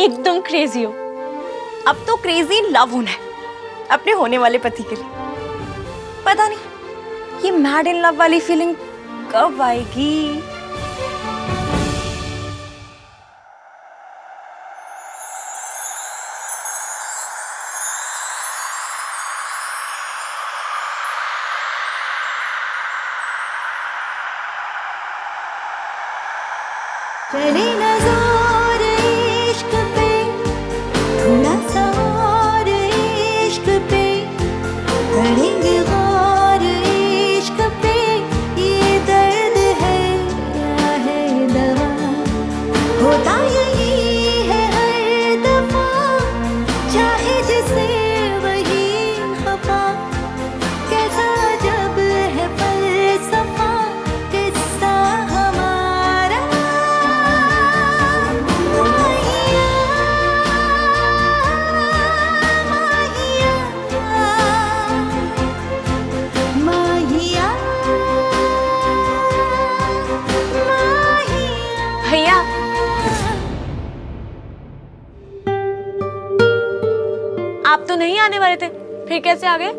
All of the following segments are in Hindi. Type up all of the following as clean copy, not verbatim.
एकदम क्रेजी हो। अब तो क्रेजी लव होना है अपने होने वाले पति के लिए। पता नहीं ये मैड इन लव वाली फीलिंग कब आएगी। चले नज़ार इश्क पे, थोड़ा सा और इश्क पे, करेंगे गौर इश्क पे, ये दर्द है या है दवा, होता यही है हर दफा, चाहे जिसे वही खफा, कैसा जब है फलसफा किस्सा हमारा। भैया आप तो नहीं आने वाले थे, फिर कैसे आ गए?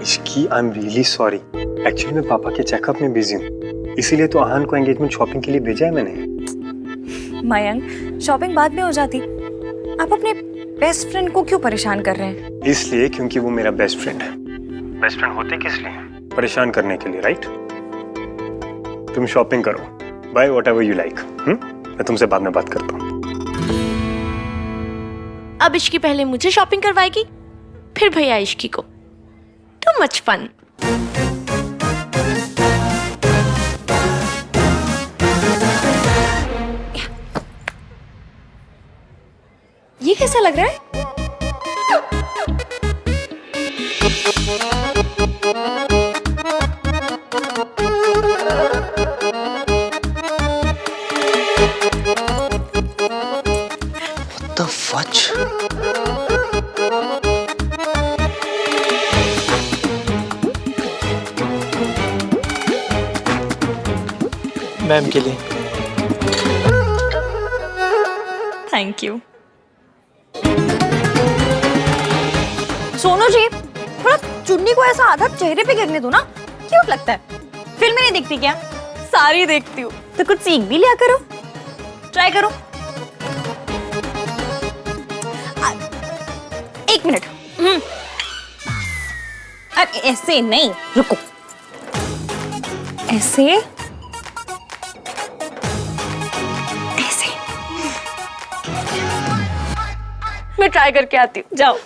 Ishki, I am really sorry. Actually मैं पापा के चेकअप में बिजी हूँ, इसीलिए तो आहान को एंगेजमेंट शॉपिंग के लिए भेजा है मैंने। मयंक, शॉपिंग बाद में हो जाती। आप अपने बेस्ट फ्रेंड को क्यों परेशान कर रहे हैं? इसलिए क्योंकि वो मेरा बेस्ट फ्रेंड है। बेस्ट फ्रेंड होते किस लिए? परेशान करने के लिए, राइट? तुम शॉपिंग करो, by what ever you like. मैं तुमसे बाद में बात करता हूँ। अब इश्की पहले मुझे शॉपिंग करवाएगी, फिर भैया इश्की को। Too much fun. ये कैसा लग रहा है? What the fudge? मैम के लिए। Thank you. सोनू जी, थोड़ा चुन्नी को ऐसा आधा चेहरे पे गिरने दो ना, क्यूट लगता है। फिल्में नहीं देखती क्या? सारी देखती हूँ, तो कुछ सीख भी लिया करो, ट्राई करो। एक मिनट। अरे ऐसे नहीं, रुको। ऐसे ऐसे। मैं ट्राई करके आती हूँ, जाओ।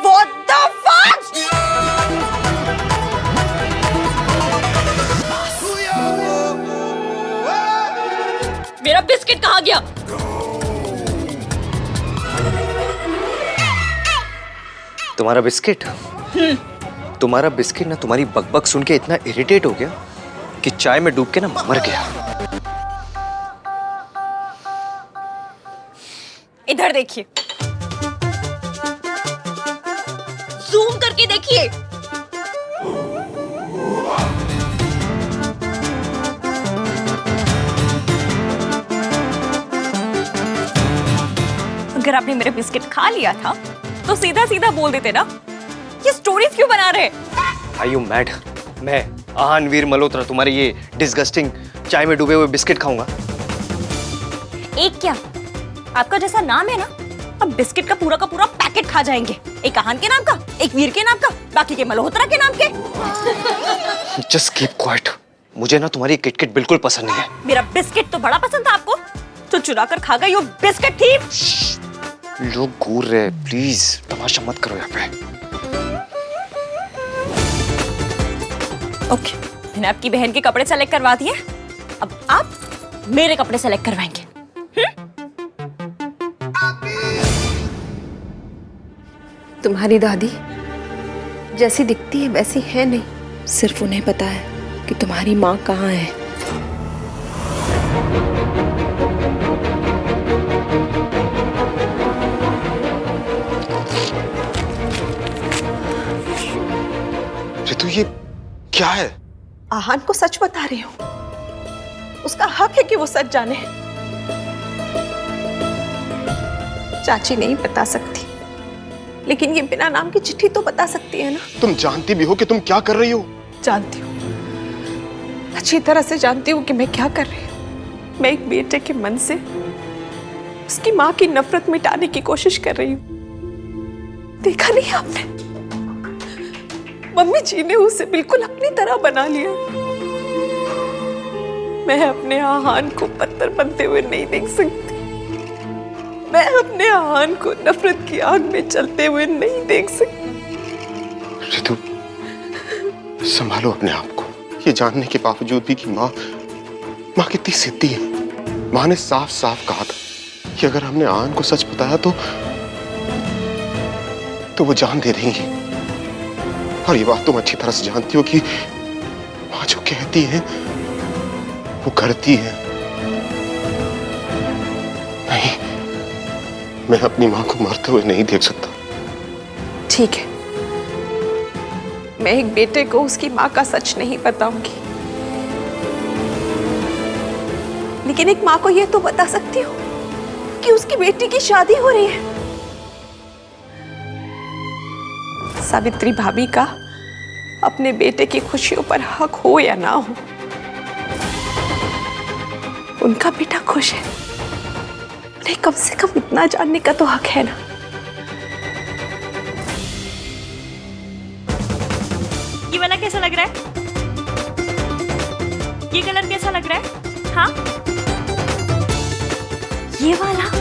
What the fuck? मेरा बिस्किट कहाँ गया? तुम्हारा बिस्किट? तुम्हारा बिस्किट ना तुम्हारी बकबक सुन के इतना इरिटेट हो गया कि चाय में डूब के ना मर गया। इधर देखिए, जूम करके देखिए। अगर आपने मेरा बिस्किट खा लिया था तो सीधा सीधा बोल देते ना, ये स्टोरीज क्यों बना रहे? Are you mad? मैं आहान वीर मल्होत्रा तुम्हारी ये डिस्गस्टिंग चाय में डूबे हुए बिस्किट खाऊंगा? एक क्या, आपका जैसा नाम है ना, अब बिस्किट का पूरा पैकेट खा जाएंगे। एक आहान के नाम का, एक वीर के नाम का, बाकी के मल्होत्रा के नाम के। Just keep quiet. मुझे ना तुम्हारी किटकिट बिल्कुल पसंद नहीं है। मेरा बिस्किट तो बड़ा पसंद था आपको, तो चुरा कर खा गई, यो बिस्किट थी। लोग घूर रहे, प्लीज तमाशा मत करो यहाँ पे। ओके, मैंने आपकी बहन के कपड़े सेलेक्ट करवा दिए, अब आप मेरे कपड़े सेलेक्ट करवाएंगे। तुम्हारी दादी जैसी दिखती है वैसी है नहीं, सिर्फ उन्हें पता है कि तुम्हारी माँ कहाँ है। क्या है? आहान को सच बता रही हूँ। उसका हक है कि वो सच जाने। चाची नहीं बता सकती, लेकिन ये बिना नाम की चिट्ठी तो बता सकती है ना। तुम जानती भी हो कि तुम क्या कर रही हो? जानती हूँ, अच्छी तरह से जानती हूँ कि मैं क्या कर रही हूँ। मैं एक बेटे के मन से उसकी माँ की नफरत मिटाने की कोशिश कर रही हूँ। देखा नहीं आपने, मम्मी जी ने उसे बिल्कुल अपनी तरह बना लिया। मैं अपने आहान को पत्थर बनते हुए नहीं देख सकती। मैं अपने आहान को नफरत की आग में चलते हुए नहीं देख सकती। रितु, संभालो अपने आप को। ये जानने के बावजूद भी कि माँ कितनी सिद्धि है। माँ ने साफ साफ कहा था कि अगर हमने आहान को सच बताया तो वो जान दे देंगी। और ये बात तुम अच्छी तरह से जानती हो कि माँ जो कहती है वो करती है। नहीं, मैं अपनी माँ को मरते हुए नहीं देख सकता। ठीक है, मैं एक बेटे को उसकी माँ का सच नहीं बताऊंगी, लेकिन एक माँ को यह तो बता सकती हूँ कि उसकी बेटी की शादी हो रही है। सावित्री भाभी का अपने बेटे की खुशियों पर हक हो या ना हो, उनका बेटा खुश है। उन्हें कम से कम इतना जानने का तो हक है ना। ये वाला कैसा लग रहा है? ये कलर कैसा लग रहा है? हाँ, ये वाला।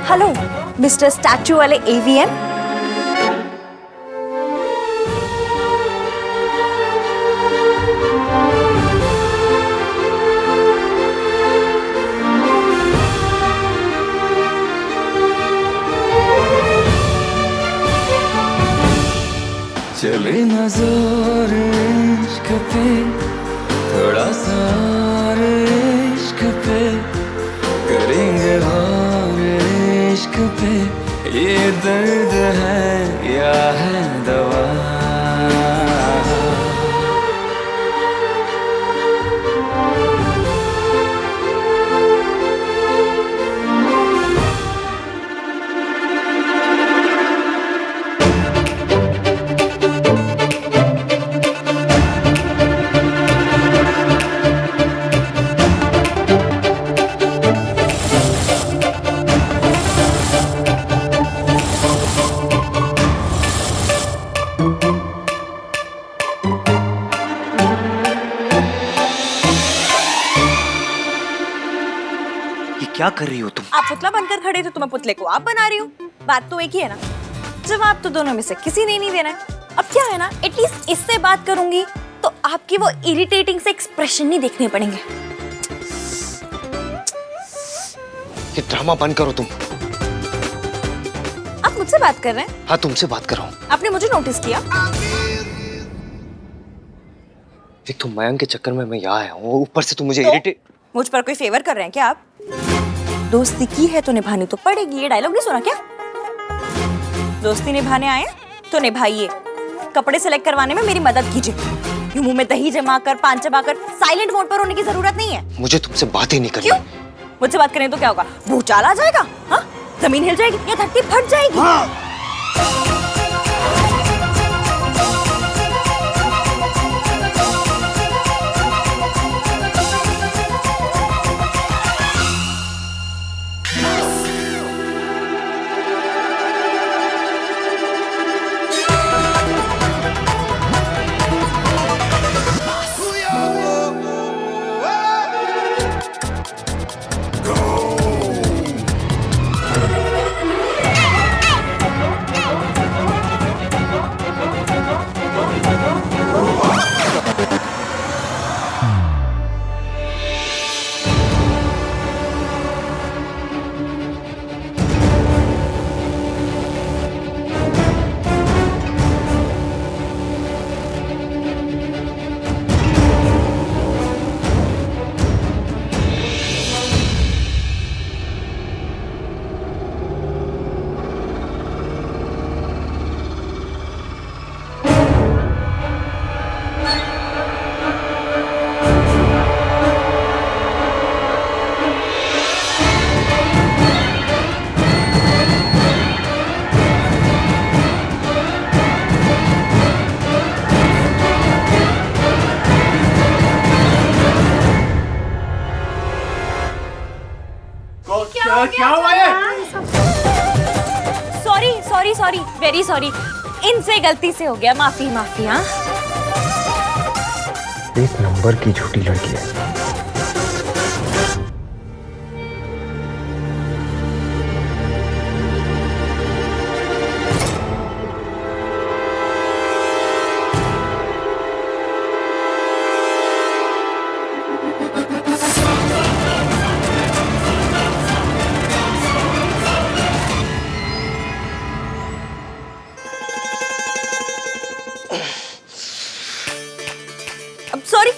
हेलो मिस्टर स्टैचू वाले एवीएम। चले ना जोर इश्क पे, थोड़ा सा और इश्क पे, करेंगे और इश्क पे। ये दर्द है या है दवा? क्या कर रही हो तुम? आप पुतला बनकर खड़े थे तो मैं पुतले को आप बना रही हूँ। बात तो एक ही है ना। जवाब तो दोनों में से किसी ने नहीं देना है। अब क्या है ना, एटलीस्ट इससे बात करूंगी तो आपकी वो इरिटेटिंग से एक्सप्रेशन नहीं देखने पड़ेंगे। ये ड्रामा बंद करो तुम। आप मुझसे बात कर रहे हैं? हाँ, तुमसे बात कर रहा हूँ। आपने मुझे नोटिस किया? देख, तुम मयंक के चक्कर में मैं यहाँ आया हूँ, ऊपर से तुम मुझे इरिटेट। मुझ पर कोई फेवर कर रहे हैं क्या आप? दोस्ती की है तो निभानी तो पड़ेगी। ये डायलॉग नहीं सुना क्या? दोस्ती निभाने आए तो निभाइए। कपड़े सेलेक्ट करवाने में मेरी मदद कीजिए। यूं मुंह में दही जमा कर, पान चबा कर साइलेंट मोड पर होने की जरूरत नहीं है। मुझे तुमसे बात ही नहीं करनी। क्यों? मुझसे बात करें तो क्या होगा? भूचाल आ जाएगा? हाँ? जमीन हिल जाएगी या धरती फट जाएगी? हाँ। क्या हुआ ये? Sorry sorry sorry, very sorry, इनसे गलती से हो गया, माफी माफी। हाँ, एक नंबर की झूठी लड़की है। अब सॉरी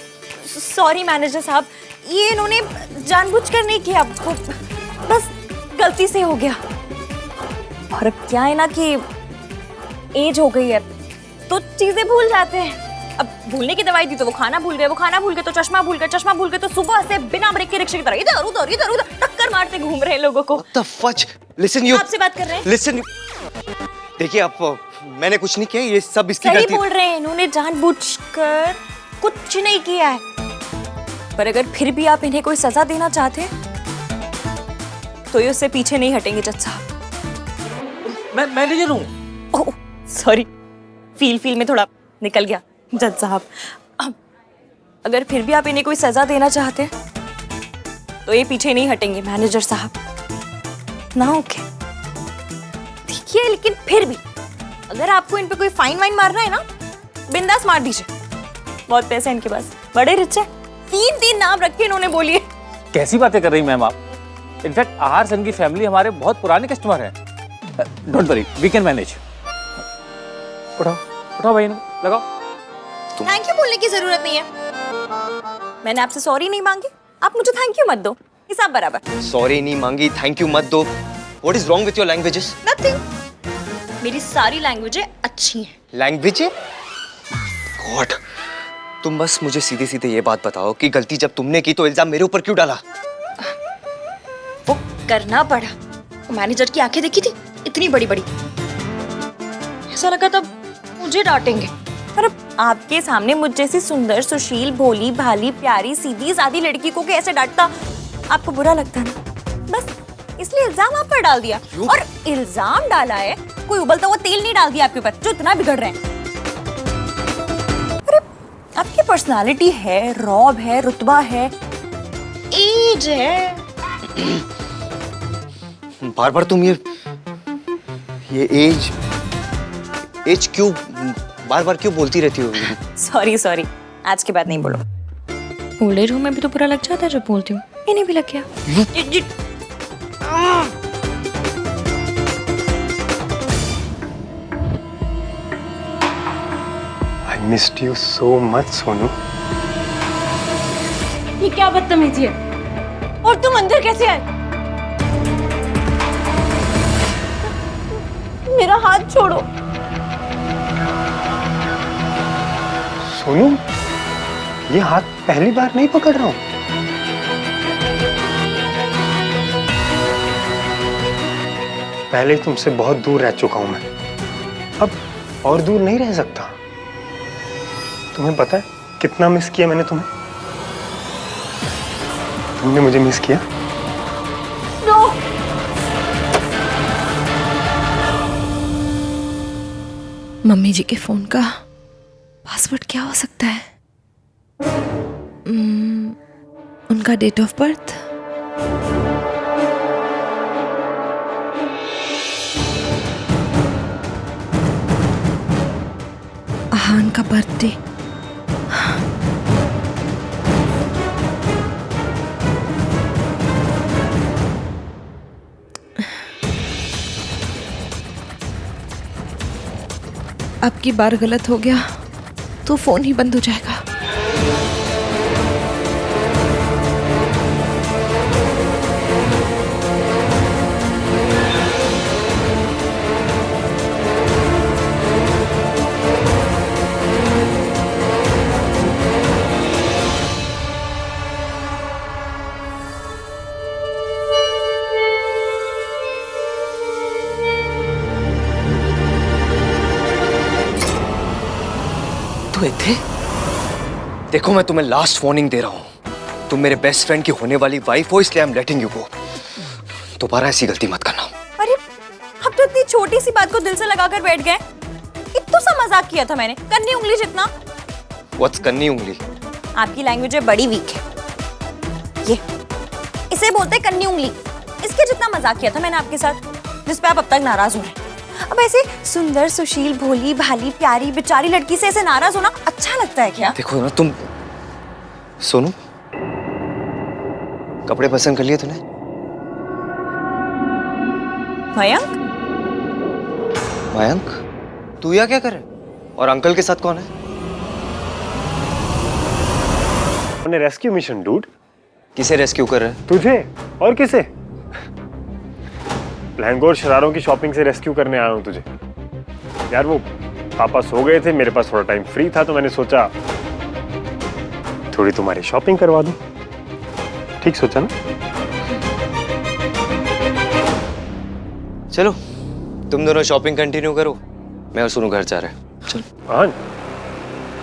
सॉरी मैनेजर साहब, ये इन्होंने जानबूझकर नहीं किया, वो बस गलती से हो गया। और अब क्या है ना कि एज हो गई है तो चीजें भूल जाते हैं। अब भूलने की दवाई दी तो वो खाना भूल गए, वो खाना भूल गए तो चश्मा भूल गए, चश्मा भूल गए तो सुबह से बिना ब्रेक के रिक्शे की तरह इधर उधर इधर उधर टक्कर मारते घूम रहे हैं लोगों को। What the fudge? Listen you. आपसे बात कर रहे हैं। Listen. देखिए आप, मैंने कुछ नहीं किया, ये सब इसकी सही गलती। बोल रहे हैं, इन्होंने जानबूझकर कुछ नहीं किया है। पर अगर फिर भी आप इन्हें कोई सजा देना चाहते हैं तो ये उससे पीछे नहीं हटेंगे जज साहब। मैं मैनेजर हूँ। ओह सॉरी, फील में थोड़ा निकल गया जज साहब। अगर फिर भी आप इन्हें कोई सजा देना चाहते हैं तो ये पीछे नहीं हटेंगे मैनेजर साहब ना। ओके ठीक है, लेकिन फिर भी अगर आपको इन पे कोई फाइन वाइन मारना है ना, बिंदास मार दीजिए, बहुत पैसे हैं इनके पास, बड़े रिच है। 3 नाम रखे इन्होंने, बोलिए। कैसी बातें कर रही मैम आप? इनफैक्ट आहार सन की फैमिली हमारे बहुत पुराने कस्टमर हैं। Don't worry, we can manage. उठाओ उठाओ भाई, लगाओ। थैंक यू बोलने की जरूरत नहीं है, मैंने आपसे सॉरी नहीं मांगी, आप मुझे थैंक यू मत दो, हिसाब बराबर। सॉरी नहीं मांगी, थैंक यू मत दो। What is wrong with your languages? Nothing, मेरी सारी लैंग्वेजें अच्छी हैं। लैंग्वेज? गॉड, तुम बस मुझे सीधे सीधे ये बात बताओ कि गलती जब तुमने की तो इल्जाम मेरे ऊपर क्यों डाला? वो करना पड़ा, मैनेजर की आंखें देखी थी इतनी बड़ी बड़ी, ऐसा लगा तब मुझे डांटेंगे। पर अब आपके सामने मुझ जैसी सुंदर, सुशील, भोली भाली, प्यारी, सीधी सादी लड़की को कैसे डांटता, आपको बुरा लगता ना, बस इसलिए इल्जाम आप पर डाल दिया। और इल्जाम डाला है, कोई उबलता हुआ तेल नहीं डाल दिया आपके ऊपर जो इतना बिगड़ रहे हैं। अरे आपकी पर्सनालिटी है, रौब है, रुतबा है, एज है। बार बार तुम ये एज क्यों बार बार क्यों बोलती रहती हो? सॉरी सॉरी, आज के बाद नहीं बोलो। ओल्ड एज होम में भी तो बुरा लग जाता है जब बोलती हूँ, इन्हें भी लग गया। I missed you so much, Sonu. ये क्या बदतमीजी है? और तुम अंदर कैसे आए? मेरा हाथ छोड़ो। सोनू, ये हाथ पहली बार नहीं पकड़ रहा हूँ। पहले ही तुमसे बहुत दूर रह चुका हूं मैं, अब और दूर नहीं रह सकता। तुम्हें पता है कितना मिस किया मैंने तुम्हें? तुमने मुझे मिस किया? मम्मी जी के फोन का पासवर्ड क्या हो सकता है? उनका डेट ऑफ बर्थ, आहान का बर्थडे, अब की बार गलत हो गया तो फोन ही बंद हो जाएगा। थे? देखो मैं तुम्हें लास्ट वार्निंग दे रहा हूं, तुम मेरे बेस्ट फ्रेंड की होने वाली वाइफ हो, इसलिए I am letting you go. दोबारा ऐसी गलती मत करना। अरे अब तो इतनी छोटी सी बात को दिल से लगाकर बैठ गए। इतना सा मजाक किया था मैंने, कन्नी उंगली जितना। व्हाट्स कन्नी उंगली? आपकी लैंग्वेज है बड़ी वीक है। ये इसे बोलते हैं कन्नी उंगली। इसके जितना मजाक किया था मैंने आपके साथ, जिस पे आप अब तक नाराज हो रहे हैं। अब ऐसे सुंदर सुशील भोली भाली प्यारी बेचारी लड़की से ऐसे नाराज होना अच्छा लगता है क्या? देखो ना तुम। सोनू, कपड़े पसंद कर लिए तूने? मयंक, मयंक, तू यहाँ क्या कर रहा है? और अंकल के साथ कौन है? Rescue mission dude. किसे रेस्क्यू कर रहा है? तुझे और किसे? लहंगों और शरारों की शॉपिंग से रेस्क्यू करने आया हूँ तुझे। यार वो पापा सो गए थे, मेरे पास थोड़ा टाइम फ्री था तो मैंने सोचा थोड़ी तुम्हारी शॉपिंग करवा दूं। ठीक सोचा ना? चलो तुम दोनों शॉपिंग कंटिन्यू करो, मैं और सोनू घर जा रहे हैं। चलो। हाँ,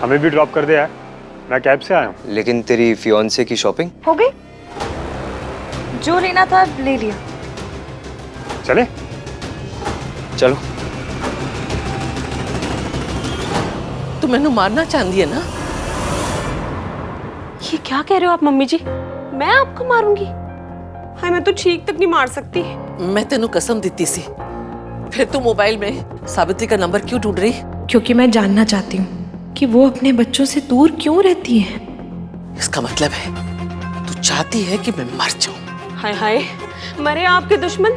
हमें भी ड्रॉप कर दे यार, मैं कैब से आया हूँ। लेकिन तेरी फियांसे की शॉपिंग हो गई? जो लेना था ले लिया। चले? चलो। तू मैनू मारना चाहती है ना? ये क्या कह रहे हो आप मम्मी जी? मैं आपको मारूंगी? हाय, मैं तो छींक तक नहीं मार सकती। मैं तेनू कसम दी सी, फिर तू मोबाइल में सावित्री का नंबर क्यों ढूंढ रही? क्योंकि मैं जानना चाहती हूँ कि वो अपने बच्चों से दूर क्यों रहती है। इसका मतलब है तू चाहती है कि मैं मर जाऊं। हाय हाय, मरे आपके दुश्मन।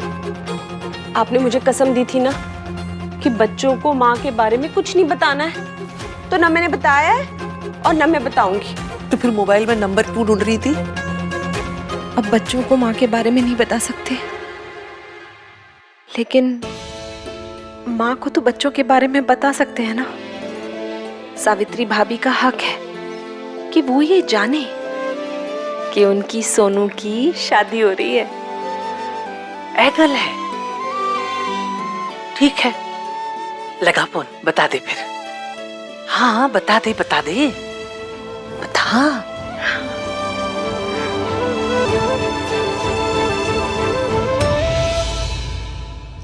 आपने मुझे कसम दी थी ना कि बच्चों को माँ के बारे में कुछ नहीं बताना है, तो ना मैंने बताया है और ना मैं बताऊंगी। तो फिर मोबाइल में नंबर क्यों ढूंढ रही थी? अब बच्चों को माँ के बारे में नहीं बता सकते, लेकिन माँ को तो बच्चों के बारे में बता सकते हैं ना। सावित्री भाभी का हक है कि वो ये जाने कि उनकी सोनू की शादी हो रही है। एगल है। ठीक है, लगा फोन, बता दे फिर। हाँ बता दे, बता दे, बता।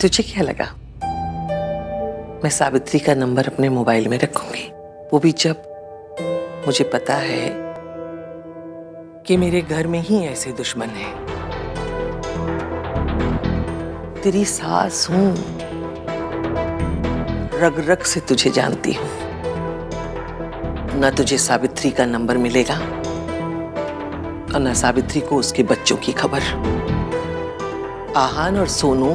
तुझे क्या लगा मैं सावित्री का नंबर अपने मोबाइल में रखूंगी? वो भी जब मुझे पता है कि मेरे घर में ही ऐसे दुश्मन हैं। तेरी सास हूं, रग रग से तुझे जानती हूं। ना तुझे सावित्री का नंबर मिलेगा और ना सावित्री को उसके बच्चों की खबर। आहान और सोनू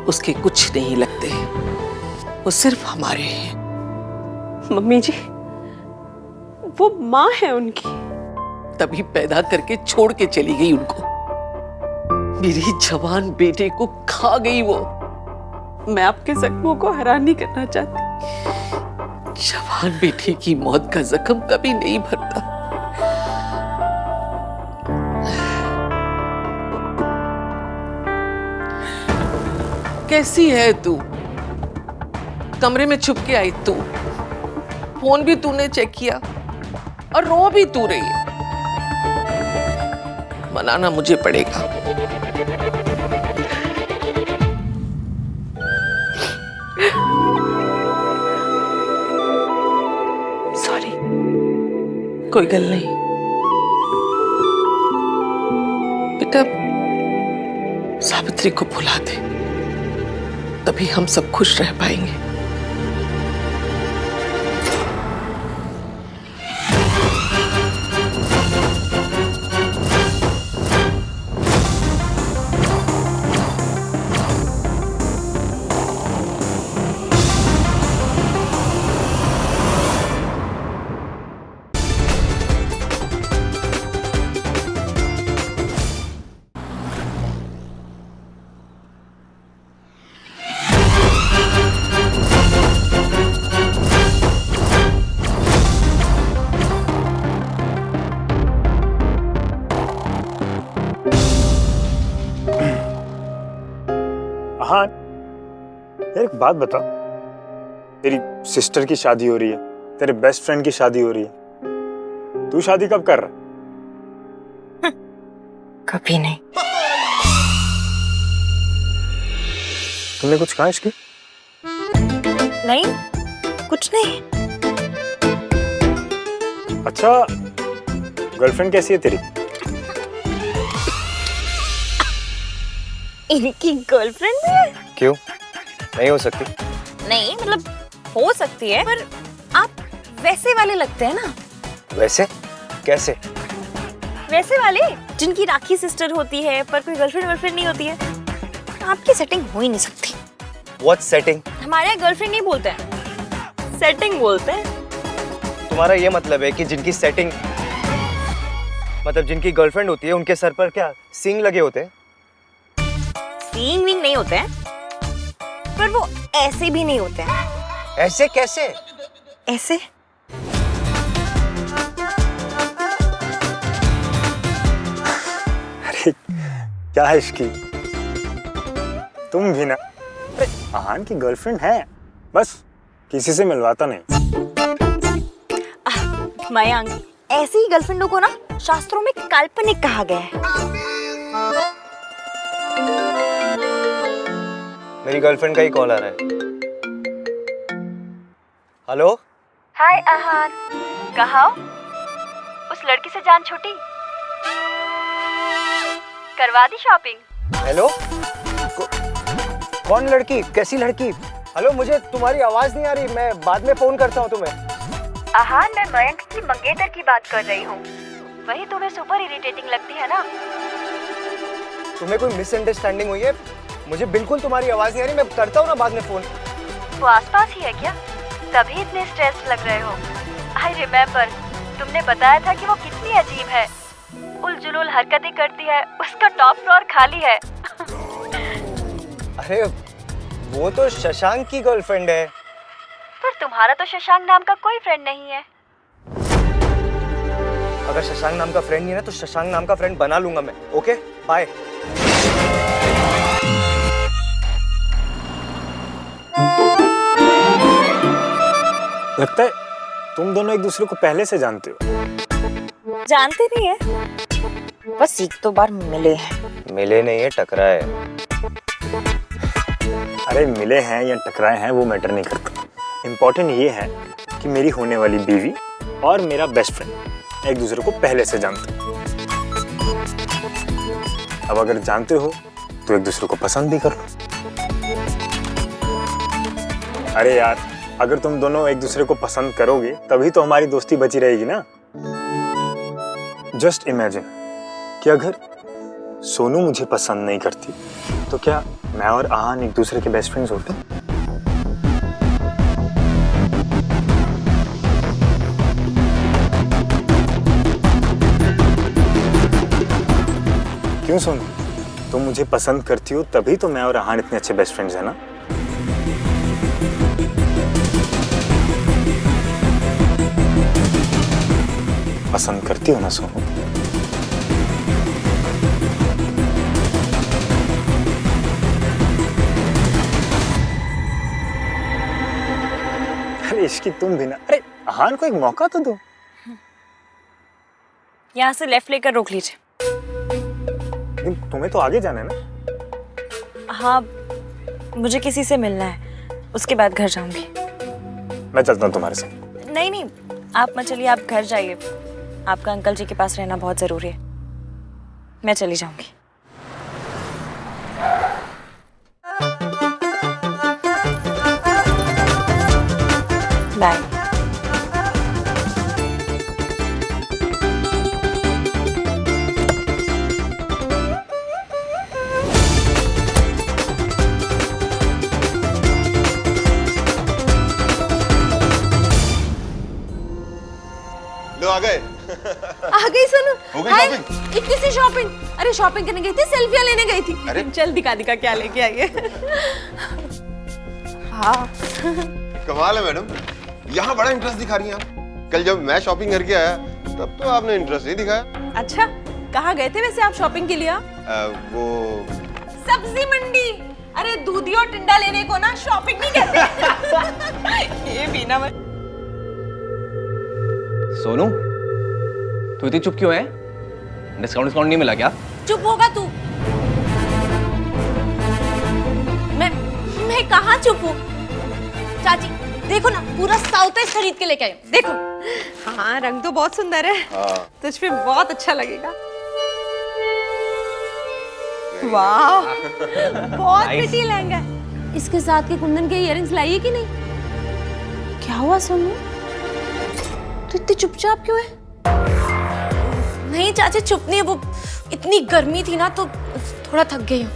उसके कुछ नहीं लगते, वो सिर्फ हमारे हैं। मम्मी जी, वो माँ है उनकी। तभी पैदा करके छोड़ के चली गई उनको। मेरी जवान बेटे को खा गई वो। मैं आपके जख्मों को हरा नहीं करना चाहती। जवान बेटे की मौत का जख्म कभी नहीं भरता। कैसी है तू? कमरे में छुप के आई तू, फोन भी तूने चेक किया और रो भी तू रही है। मनाना मुझे पड़ेगा। सॉरी। कोई गल नहीं बेटा, सावित्री को भुला दे, तभी हम सब खुश रह पाएंगे। हाँ यार, एक बात बता, तेरी सिस्टर की शादी हो रही है, तेरे बेस्ट फ्रेंड की शादी हो रही है, तू शादी कब कर रहा? कभी नहीं। तुमने कुछ कहा इसकी? नहीं, कुछ नहीं। अच्छा, गर्लफ्रेंड कैसी है तेरी? इनकी गर्लफ्रेंड भी है? क्यों नहीं हो सकती? नहीं, मतलब हो सकती है, पर आप वैसे वाले लगते हैं ना। वैसे कैसे? वैसे वाले जिनकी राखी सिस्टर होती है पर कोई गर्लफ्रेंड नहीं होती है। आपकी सेटिंग हो ही नहीं सकती। What setting? हमारे यहाँ गर्लफ्रेंड नहीं बोलते हैं, सेटिंग बोलते हैं। तुम्हारा ये मतलब है कि जिनकी सेटिंग मतलब जिनकी गर्लफ्रेंड होती है उनके सर पर क्या सींग लगे होते हैं? सींग विंग नहीं होते हैं, पर वो ऐसे भी नहीं होते हैं। ऐसे कैसे? ऐसे अरे क्या है इसकी? तुम भी ना। अरे आहान की गर्लफ्रेंड है, बस किसी से मिलवाता नहीं। मयंक, ऐसी ही गर्लफ्रेंडों को ना शास्त्रों में काल्पनिक कहा गया है। मेरी गर्लफ्रेंड का ही कॉल आ रहा है। हेलो, हाय आहान, कहाँ हो? उस लड़की से जान छूटी? करवा दी शॉपिंग? हेलो, कौन लड़की? कैसी लड़की? हेलो, मुझे तुम्हारी आवाज नहीं आ रही, मैं बाद में फोन करता हूँ तुम्हें। आहान, मैं मयंक की मंगेतर की बात कर रही हूँ। वही तुम्हें सुपर इरिटेटिंग लगती है ना? तुम्हें कोई मिसअंडरस्टैंडिंग हुई है? मुझे बिल्कुल तुम्हारी आवाज नहीं आ रही, मैं करता हूँ ना बाद में फोन। वो आसपास ही है क्या? तभी इतने स्ट्रेस लग रहे हो। आई रिमेम्बर, तुमने बताया था कि वो कितनी अजीब है, उलझुल हरकतें करती है, उसका टॉप फ्लोर खाली है। अरे वो तो शशांक की गर्लफ्रेंड है। पर तुम्हारा तो शशांक नाम का कोई फ्रेंड नहीं है। अगर शशांक नाम का फ्रेंड नहीं है ना तो शशांक नाम का फ्रेंड बना लूंगा मैं। Okay, bye. लगता है तुम दोनों एक दूसरे को पहले से जानते हो। जानते नहीं है, बस एक दो बार मिले हैं। मिले नहीं है, टकराए। अरे मिले हैं या टकराए हैं वो मैटर नहीं करता। इम्पोर्टेंट ये है कि मेरी होने वाली बीवी और मेरा बेस्ट फ्रेंड एक दूसरे को पहले से जानते हो। अब अगर जानते हो तो एक दूसरे को पसंद भी कर लो। अरे यार, अगर तुम दोनों एक दूसरे को पसंद करोगे तभी तो हमारी दोस्ती बची रहेगी ना। जस्ट इमेजिन कि अगर सोनू मुझे पसंद नहीं करती तो क्या मैं और आहान एक दूसरे के बेस्ट फ्रेंड्स होते? क्यों सोनू, तुम मुझे पसंद करती हो तभी तो मैं और आहान इतने अच्छे बेस्ट फ्रेंड्स हैं ना। पसंद करती हो ना सोनू? अरे इसकी तुम भी ना। अरे आहान को एक मौका तो दो। यहाँ से लेफ्ट लेकर रोक लीजिए। तुम्हें तो आगे जाना है ना। हाँ, मुझे किसी से मिलना है, उसके बाद घर जाऊंगी। मैं चलता हूँ तुम्हारे साथ। नहीं नहीं, आप मत चलिए, आप घर जाइए। आपका अंकल जी के पास रहना बहुत जरूरी है। मैं चली जाऊंगी। बाय। लो आ गए। आ गई सोनू। हो गई हाय, शॉपिंग? इतनी सी शॉपिंग? अरे शॉपिंग करने गई थी, सेल्फियां लेने गई थी। अरे? चल दिखा दिखा क्या लेके आई है। हाँ, कमाल है मैडम, यहाँ बड़ा इंटरेस्ट दिखा रही हैं आप। कल जब मैं शॉपिंग करके आया तब तो आपने इंटरेस्ट नहीं दिखाया। अच्छा कहाँ गए थे वैसे आप शॉपिंग के लिए? वो सब्जी मंडी। अरे दूधी और टिंडा लेने को ना शॉपिंग नहीं कहते। ये भी ना सोनू, तू इतनी चुप क्यों है? डिस्काउंट नहीं मिला क्या? चुप होगा तू। चुप हो? चाची देखो ना, पूरा साउथ ईस्ट खरीद के लेके आई हूं, देखो। हाँ, रंग तो बहुत सुंदर है। तुझ पे बहुत अच्छा लगेगा। वाह, बहुत प्रिटी लहंगा है। इसके साथ के कुंदन के इयररिंग्स लाइए कि नहीं? क्या हुआ सोनू, तू इतनी चुपचाप क्यों है? नहीं चाची चुप नहीं, वो इतनी गर्मी थी ना तो थोड़ा थक गई हूँ।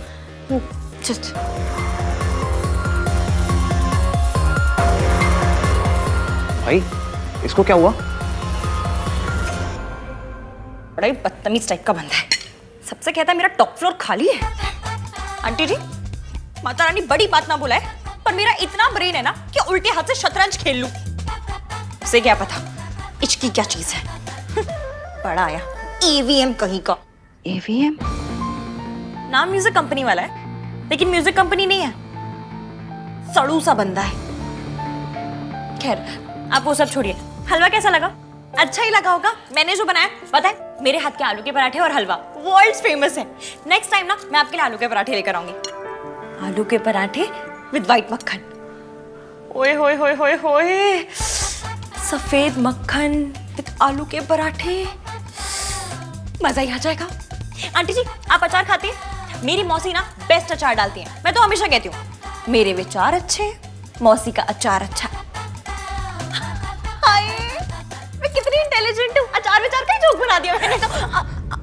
भाई इसको क्या हुआ? बड़ा ही बदतमीज टाइप का बंदा है, सबसे कहता है मेरा टॉप फ्लोर खाली है। आंटी जी, माता रानी बड़ी बात ना बुलाए, पर मेरा इतना ब्रेन है ना कि उल्टे हाथ से शतरंज खेल लूं। उसे क्या पता इचकी क्या चीज है। बड़ा आया ईवीएम कहीं का। ईवीएम नाम म्यूजिक कंपनी वाला है, लेकिन म्यूजिक कंपनी नहीं है, सड़ू सा बंदा है। खैर आप वो सब छोड़िए, हलवा कैसा लगा? अच्छा ही लगा होगा, मैंने जो बनाया पता है, मेरे हाथ के आलू के पराठे और हलवा वर्ल्ड फेमस है। नेक्स्ट टाइम ना मैं आपके लिए आलू के पराठे लेकर आऊंगी, आलू के पराठे विद व्हाइट मक्खन। ओए होए होए होए होए, सफेद मक्खन विद आलू के पराठे, मजा ही आ जाएगा। आंटी जी आप अचार खाती हैं? मेरी मौसी ना बेस्ट अचार डालती हैं, मैं तो हमेशा कहती हूँ मेरे विचार अच्छे, मौसी का अचार अच्छा। हाय मैं कितनी इंटेलिजेंट हूँ, अचार विचार का ही जोक बना दिया मैंने तो।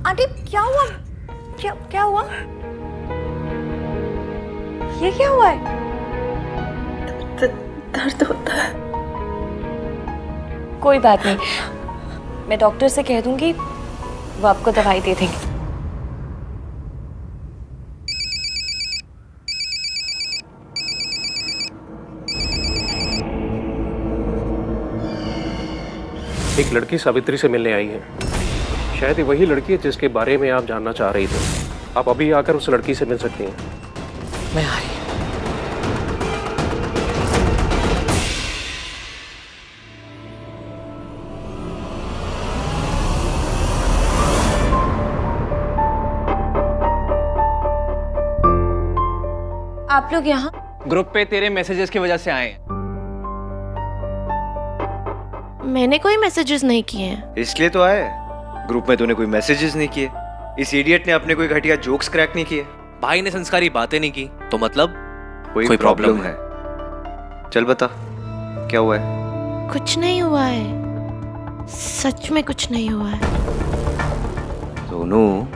आंटी क्या हुआ? क्या हुआ? ये क्या हुआ है? दर्द होता है। कोई बात नहीं, मैं डॉक्टर से कह दूंगी, वो आपको दवाई दे देंगे। एक लड़की सावित्री से मिलने आई है, शायद ये वही लड़की है जिसके बारे में आप जानना चाह रही थी। आप अभी आकर उस लड़की से मिल सकती हैं। मैं आ रही। आप लोग यहाँ? ग्रुप पे तेरे मैसेजेस की वजह से आए हैं। मैंने कोई मैसेजेस नहीं किए हैं। इसलिए तो आए। ग्रुप में तूने कोई मैसेजेस नहीं किए, इस इडियट ने अपने कोई घटिया जोक्स क्रैक नहीं किए, भाई ने संस्कारी बातें नहीं की, तो मतलब कोई प्रॉब्लम है? चल बता क्या हुआ है? कुछ नहीं हुआ है, सच में कुछ नहीं हुआ है। सोनू,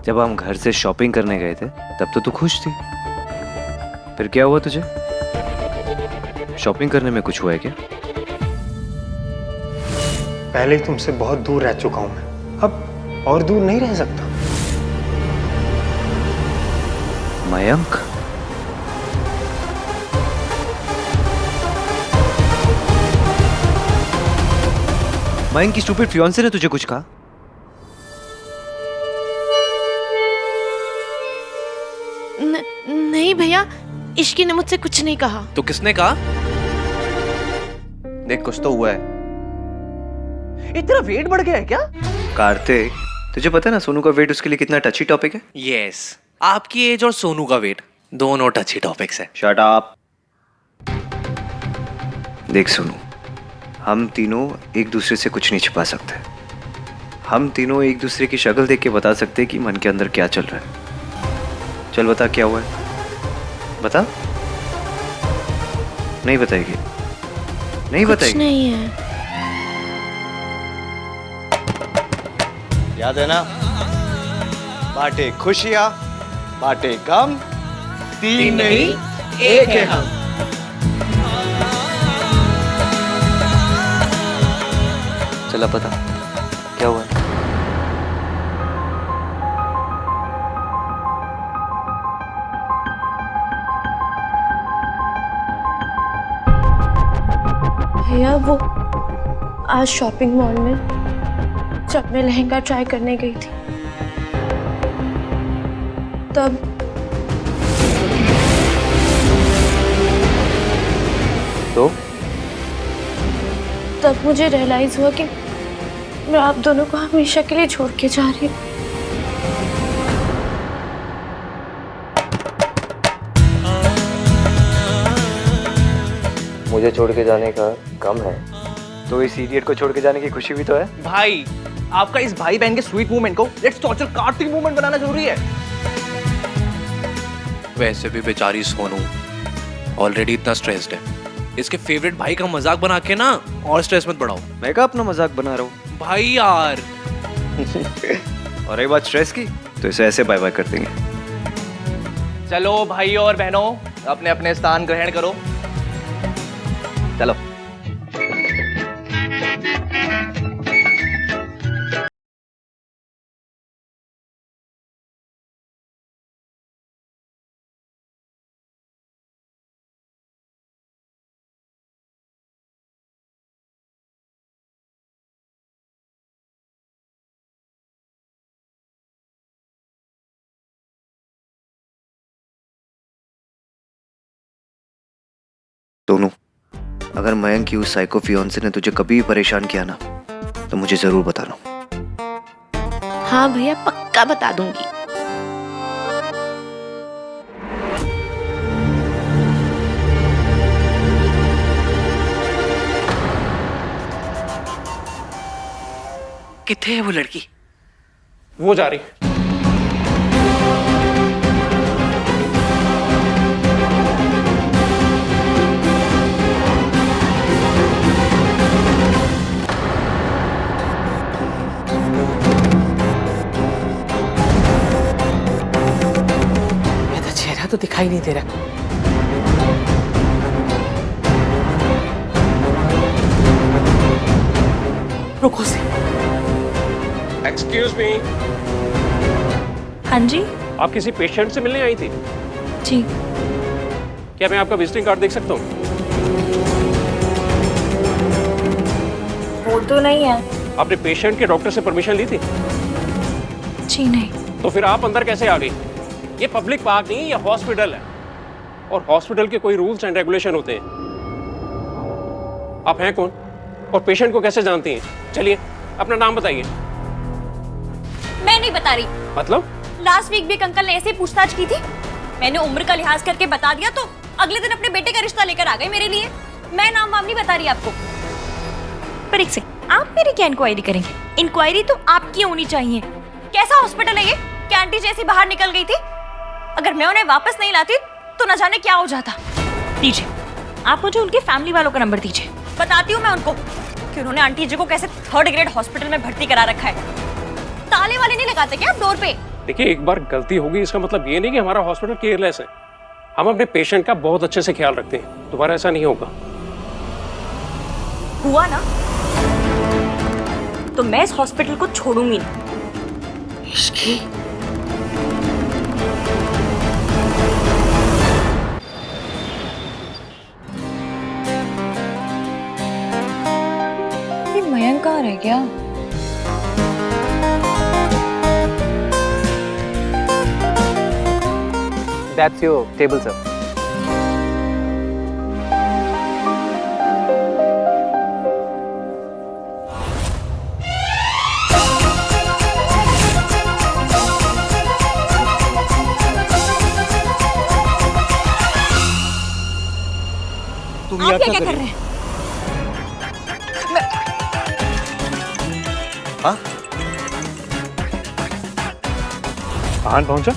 जब हम घर से शॉपिंग करने गए थे तब तो तू खुश थी, फिर क्या हुआ तुझे? शॉपिंग करने में कुछ हुआ है क्या? पहले ही तुमसे बहुत दूर रह चुका हूं मैं, अब और दूर नहीं रह सकता। मयंक, मयंक की स्टूपिड फियांसे ने तुझे कुछ कहा? नहीं भैया, इश्की ने मुझसे कुछ नहीं कहा। तो किसने कहा? देख कुछ तो हुआ है। इतना वेट बढ़ गया है क्या? कार्तिक, तुझे पता है ना सोनू का वेट उसके लिए कितना टची टॉपिक है? यस, आपकी एज और सोनू का वेट दोनों टची टॉपिक्स है। Shut up. देख सोनू, हम तीनों एक दूसरे से कुछ नहीं छिपा सकते। हम तीनों एक दूसरे की शक्ल देख के बता सकते हैं कि मन के अंदर क्या चल रहा है। चल बता क्या हुआ है, बता। नहीं बताएगी? नहीं बताएगी? कुछ नहीं है। याद है ना, बांटे खुशियां बांटे गम, तीन नहीं एक है हम। चला पता क्या हुआ है? भैया वो आज शॉपिंग मॉल में जब मैं लहंगा ट्राई करने गई थी तब मुझे रियलाइज हुआ कि मैं आप दोनों को हमेशा के लिए छोड़ के जा रही हूँ। मुझे छोड़ के जाने का गम है, तो इस इडियट को छोड़ के जाने की खुशी भी तो है। भाई आपका इस भाई बहन के स्वीट मूवमेंट को लेट्स टॉर्चर कार्तिक मूवमेंट बनाना जरूरी है। वैसे भी बेचारी सोनू ऑलरेडी इतना स्ट्रेस्ड है, इसके फेवरेट भाई का मजाक बना के ना और स्ट्रेस मत बढ़ाओ। मैं का अपना मजाक बना रहा हूँ भाई यार। और एक बात स्ट्रेस की, तो इसे ऐसे बाय बाय कर देंगे। चलो भाई और बहनों अपने अपने स्थान ग्रहण करो। चलो। दोनों, अगर मयंक की उस साइको फियांसे ने तुझे कभी भी परेशान किया ना, तो मुझे जरूर बताना। हाँ भैया, पक्का बता दूंगी। किथे है वो लड़की? वो जा रही। मेरा चेहरा तो दिखाई नहीं दे रहा। रुको से। एक्सक्यूज मी, हाँ जी। आप किसी पेशेंट से मिलने आई थी? जी। क्या मैं आपका विजिटिंग कार्ड देख सकता हूँ? वो तो नहीं है। आपने पेशेंट के डॉक्टर से परमिशन ली थी? जी नहीं। तो फिर आप अंदर कैसे आ गई? ये पब्लिक पार्क नहीं, ये हॉस्पिटल है, और हॉस्पिटल के कोई रूल्स एंड रेगुलेशन होते हैं। आप हैं कौन और पेशेंट को कैसे जानती हैं? चलिए अपना नाम बताइए। मैं नहीं बता रही। मतलब? लास्ट वीक भी एक अंकल ने ऐसे ही पूछताछ की थी, मैंने उम्र का लिहाज करके बता दिया तो अगले दिन अपने बेटे का रिश्ता लेकर आ गए मेरे लिए। मैं नाम वाम नहीं बता रही आपको। पर एक सेकंड, आप मेरी क्या इंक्वायरी करेंगे? इंक्वायरी तो आपकी होनी चाहिए। कैसा हॉस्पिटल है ये कि आंटी जैसी बाहर निकल गई थी? अगर मैं उन्हें वापस नहीं लाती तो न जाने क्या हो जाता। दीजिए, आप मुझे उनके फैमिली वालों का नंबर दीजिए, बताती हूँ मैं उनको कि उन्होंने आंटी जी को कैसे 3rd ग्रेड हॉस्पिटल में भर्ती करा रखा है। ताले वाले नहीं लगाते क्या आप डोर पे? देखिए, एक बार गलती होगी इसका मतलब ये नहीं कि हमारा हॉस्पिटल केयरलेस है। हम अपने पेशेंट का बहुत अच्छे से ख्याल रखते हैं, दोबारा ऐसा नहीं होगा। हुआ ना तो मैं इस हॉस्पिटल को छोड़ूंगी नहीं। इश्की ये मयंक कहाँ रह गया? That's your table, sir. आप क्या कर रहे हैं? हाँ? आहान पहुंचा?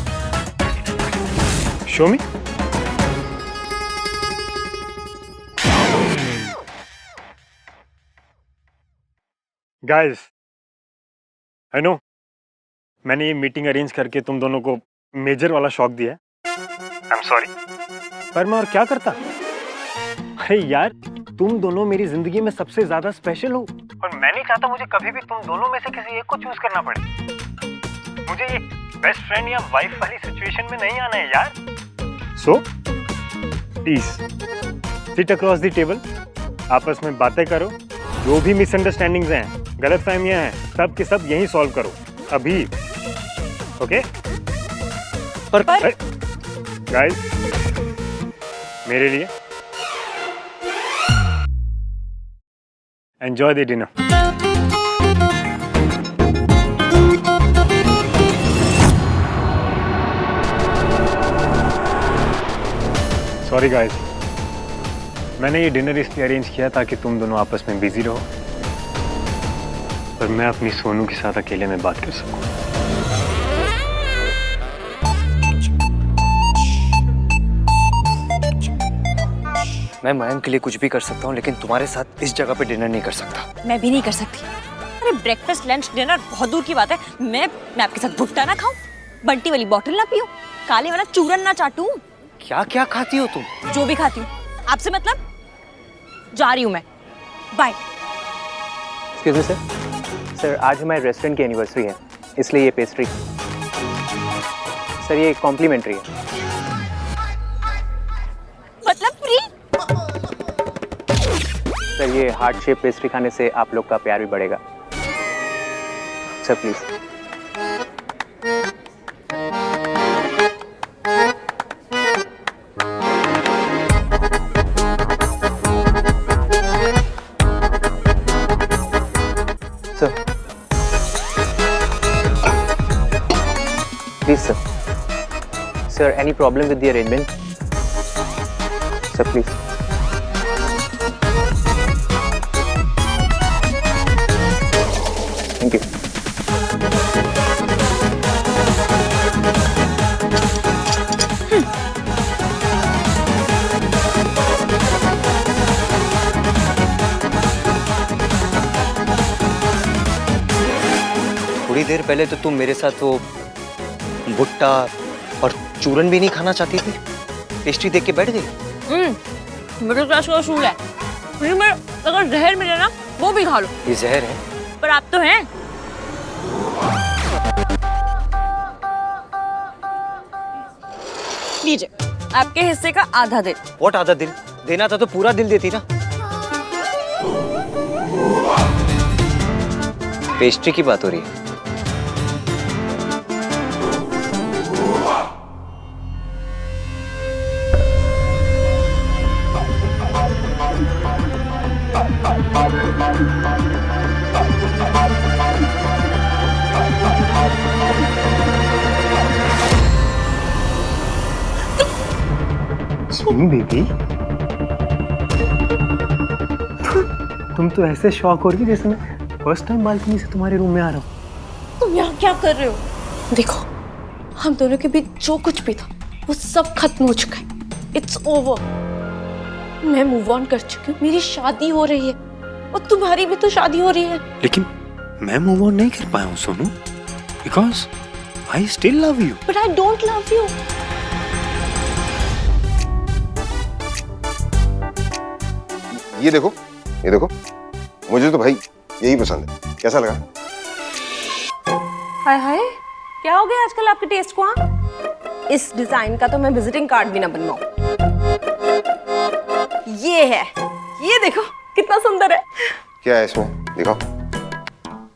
Show me. Guys, I know मैंने ये मीटिंग अरेंज करके तुम दोनों को मेजर वाला शॉक दिया है। आई एम सॉरी, पर मैं और क्या करता। अरे यार, तुम दोनों मेरी जिंदगी में सबसे ज्यादा स्पेशल हो और मैं नहीं चाहता मुझे कभी भी तुम दोनों में से किसी एक को चूज करना पड़े। मुझे ये बेस्ट फ्रेंड या वाइफ वाली सिचुएशन में नहीं आना है यार। So please sit across the table, आपस में बातें करो, जो भी मिसअंडरस्टैंडिंग्स हैं, गलतफहमियां हैं, सब के सब यहीं सॉल्व करो अभी। ओके? पर गाइस, मेरे लिए enjoy the dinner. Sorry guys, मैंने ये डिनर इसलिए अरेंज किया ताकि तुम दोनों आपस में बिजी रहो और मैं अपनी सोनू के साथ अकेले में बात कर सकूं। मैं मयंक के लिए कुछ भी कर सकता हूँ, लेकिन तुम्हारे साथ इस जगह पे डिनर नहीं कर सकता। मैं भी नहीं कर सकती। अरे ब्रेकफास्ट लंच डिनर बहुत दूर की बात है। मैं आपके साथ भुट्टा ना खाऊं, बंटी वाली बोतल ना पीऊं, काले वाला चूरन ना चाटूं। क्या क्या खाती हो तुम? जो भी खाती हूँ। आपसे मतलब? जा रही हूँ मैं, बाय। एक्सक्यूज मी सर, आज हमारे रेस्टोरेंट की एनिवर्सरी है, इसलिए ये पेस्ट्री सर, ये कॉम्प्लीमेंट्री है। मतलब फ्री? सर, ये हार्ट शेप पेस्ट्री खाने से आप लोग का प्यार भी बढ़ेगा। Sir please. Sir please sir. Sir, any problem with the arrangement? Sir please. Thank you. थोड़ी देर पहले तो तुम मेरे साथ वो भुट्टा और चूरन भी नहीं खाना चाहती थी, पेस्ट्री देख के बैठ गई। मिडिल क्लास का असूल है। फ्री में अगर जहर मिले ना, वो भी खा लो। ये जहर है। पर आप तो हैं। लीजिए, आपके हिस्से का आधा दिल। व्हाट आधा दिल? देना था तो पूरा दिल देती ना। पेस्ट्री की बात हो रही है। सोनू बेबी, तुम तो ऐसे शॉक हो रही जैसे मैं फर्स्ट टाइम बालकनी से तुम्हारे रूम में आ रहा हूँ। तुम यहाँ क्या कर रहे हो? देखो, हम दोनों के बीच जो कुछ भी था वो सब खत्म हो चुका है। It's over. मैं मूव ऑन कर चुकी हूँ। मेरी शादी हो रही है और तुम्हारी भी तो शादी हो रही है। लेकिन मैं मूव ऑन नहीं कर पाया हूँ Sonu, because I still love you. But I don't love you. ये देखो, ये देखो, मुझे तो भाई यही पसंद है। कैसा लगा? हाय हाय, क्या हो गया आजकल आपके टेस्ट को? इस डिजाइन का तो मैं विजिटिंग कार्ड भी ना बनवाऊं। ये है, ये देखो कितना सुंदर है। क्या है इसमें? दिखाओ।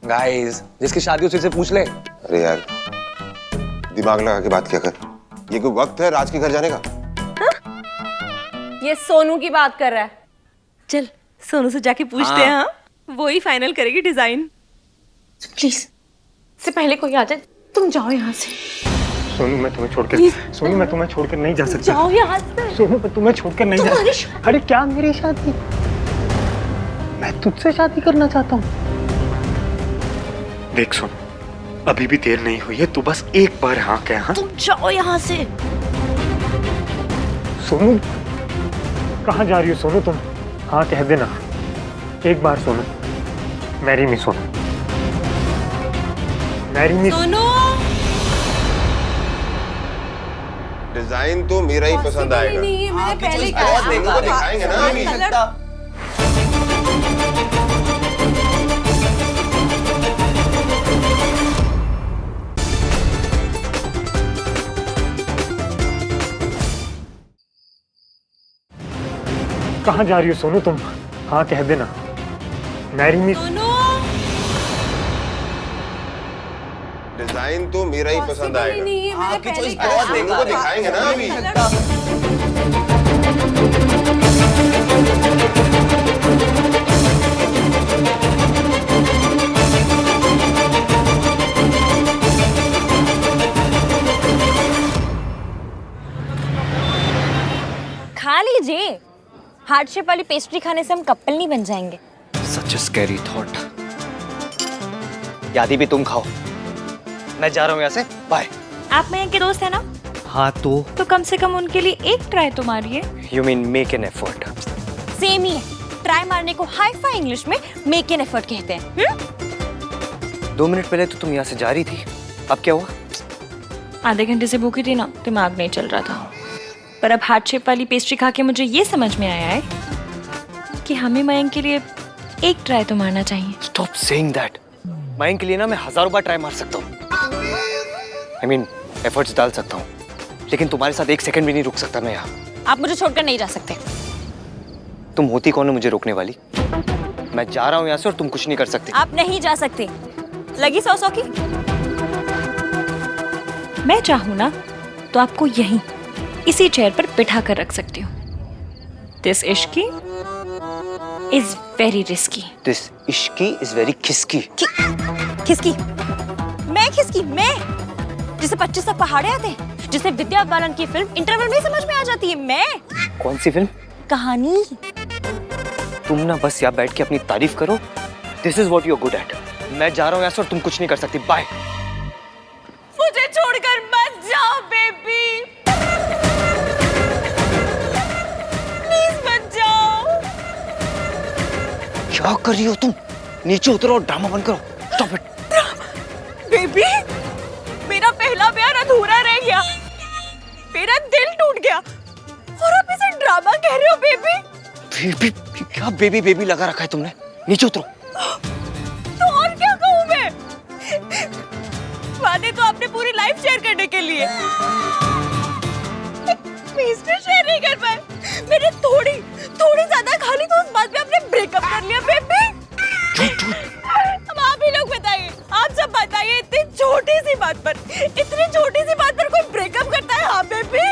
गाइस, जिसकी शादी उसी से पूछ ले। अरे यार, दिमाग लगा के बात क्या कर। ये कोई वक्त है राज के घर जाने का? ये सोनू की बात कर रहा है। चल सोनू से जाके पूछते हैं। हाँ, वो ही फाइनल करेगी डिजाइन। प्लीज, से पहले कोई आ जाए। तुम जाओ यहाँ से। सोनू, मैं तुम्हें छोड़कर नहीं जा सकता। जाओ यहाँ से। सोनू, मैं तुम्हें छोड़कर नहीं जा सकता। अरे क्या मेरी शादी? मैं तुझसे शादी करना चाहता हूँ। देख सोनू, अभी भी देर नहीं हुई है, तू बस एक बार हाँ कह। हाँ, तुम जाओ यहाँ से। सोनू, कहाँ जा रही हो सोनू तुम? हाँ कह देना एक बार। Sonu, marry me Sonu, marry me Sonu. Design तो मेरा ही पसंद आएगा। मैंने पहले बहुत देखो, दिखाएंगे ना अभी। कहाँ जा रही हो सोनू तुम? हाँ कह देना, मैरी मी। डिजाइन तो मेरा ही पसंद आएगा। मैंने पहले बहुत देखो, दिखाएंगे ना अभी। खा लीजिए, हार्डशिप वाली पेस्ट्री खाने से हम कपल नहीं बन जाएंगे। सच अ स्कैरी थॉट। यादी भी तुम खाओ, मैं जा रहा हूँ यहाँ से, बाय। आप मयंक के दोस्त है ना? हाँ तो कम से कम उनके लिए एक ट्राई तो मारिए। You mean make an effort. Same ही है, ट्राई मारने को हाई फाई इंग्लिश में मेक एन एफर्ट कहते हैं। 2 मिनट पहले तो तुम यहाँ से जा रही थी, अब क्या हुआ? आधे घंटे से भूखी थी ना, दिमाग नहीं चल रहा था। पर अब हार्ट शेप वाली पेस्ट्री खा के मुझे ये समझ में आया है कि हमें मयंक के लिए एक ट्राई तो मारना चाहिए। Stop saying that. मयंक के लिए ना मैं 1000 बार ट्राई मार सकता हूँ, I mean, एफर्ट्स डाल सकता हूँ, लेकिन तुम्हारे साथ 1 सेकंड भी नहीं रुक सकता मैं यहाँ। आप मुझे छोड़कर नहीं जा सकते। तुम होती कौन हो मुझे रोकने वाली? मैं जा रहा हूँ यहाँ से और तुम कुछ नहीं कर सकते। आप नहीं जा सकते। लगी 100 की? मैं चाहूँ ना तो आपको यहीं इसी चेयर पर बिठा कर रख सकती हूँ। This Ishki is very risky. This Ishki is very खिसकी। खिसकी? मैं खिसकी? मैं जिसे 25 तक पहाड़े आते हैं, जिसे विद्या बालन की फिल्म इंटरवल में समझ में आ जाती है। मैं कौन सी फिल्म? कहानी। तुम ना बस यहाँ बैठ के अपनी तारीफ करो। This is what you are good at. मैं जा रहा हूँ यहाँ से और तुम कुछ नहीं कर सकती। बाय। मुझे छोड़कर मत जाओ बेबी, प्लीज मत जाओ। क्या कर रही हो तुम? नीचे उतरो और ड्रामा बंद करो। Stop it. बेबी, मेरा पहला प्यार अधूरा रह गया, मेरा दिल टूट गया और आप इसे ड्रामा कह रहे हो बेबी? बेबी? क्या बेबी बेबी लगा रखा है तुमने? नीचे उतरो। तो और क्या कहूँ मैं? वादे तो आपने पूरी लाइफ शेयर करने के लिए, पेस्ट्री शेयर नहीं कर पाए। मैंने थोड़ी ज्यादा खा ली तो उस बात पे आपने ब्रेकअप कर लिया बेबी। अब आप ही लोग बताइए, आप सब बताइए, इतनी छोटी सी बात पर कोई ब्रेकअप करता है? हाँ बेबी।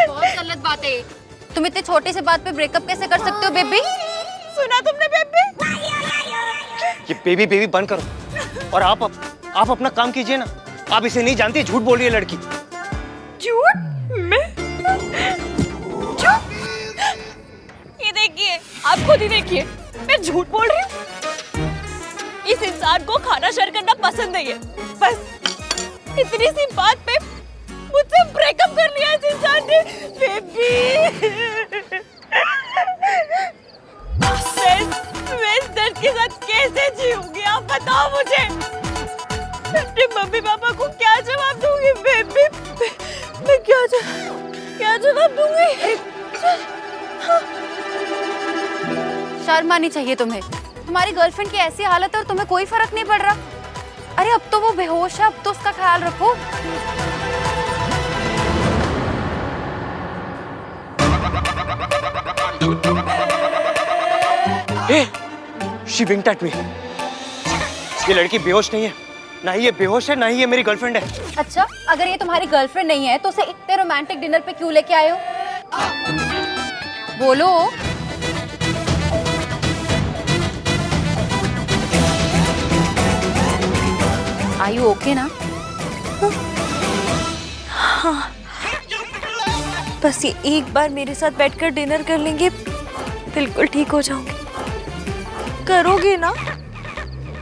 बहुत गलत बात है। तुम इतनी छोटी सी बात पे ब्रेकअप कैसे कर सकते हो बेबी? सुना तुमने बेबी? ये बेबी बेबी बंद करो और आप अपना काम कीजिए ना। आप इसे नहीं जानती, झूठ बोल रही है लड़की। झूठ? मैं झूठ? ये देखिए, आप खुद ही देखिए, मैं झूठ बोल रही हूँ। इस इंसान को खाना शेयर करना पसंद नहीं है, बस इतनी सी बात पे मुझसे ब्रेकअप कर लिया इस इंसान ने। बेबी, मैं इस दर्द के साथ कैसे जीऊंगी? आप बताओ मुझे। अपने मम्मी पापा को क्या जवाब दूंगी बेबी? मैं क्या जवाब दूंगी? शर्म आनी चाहिए तुम्हें। तुम्हारी गर्लफ्रेंड की ऐसी हालत है और तुम्हें कोई फर्क नहीं पड़ रहा। अरे अब तो वो बेहोश है, अब तो उसका ख्याल रखो। She winked at me. ये लड़की बेहोश नहीं है, ना ही ये बेहोश है, ना ही ये मेरी गर्लफ्रेंड है। अच्छा, अगर ये तुम्हारी गर्लफ्रेंड नहीं है तो उसे इतने रोमांटिक डिनर पे क्यों लेके आए हो? बोलो। Are you okay ना? हाँ, बस ये एक बार मेरे साथ बैठकर डिनर कर लेंगे, बिल्कुल ठीक हो जाऊंगी। करोगे ना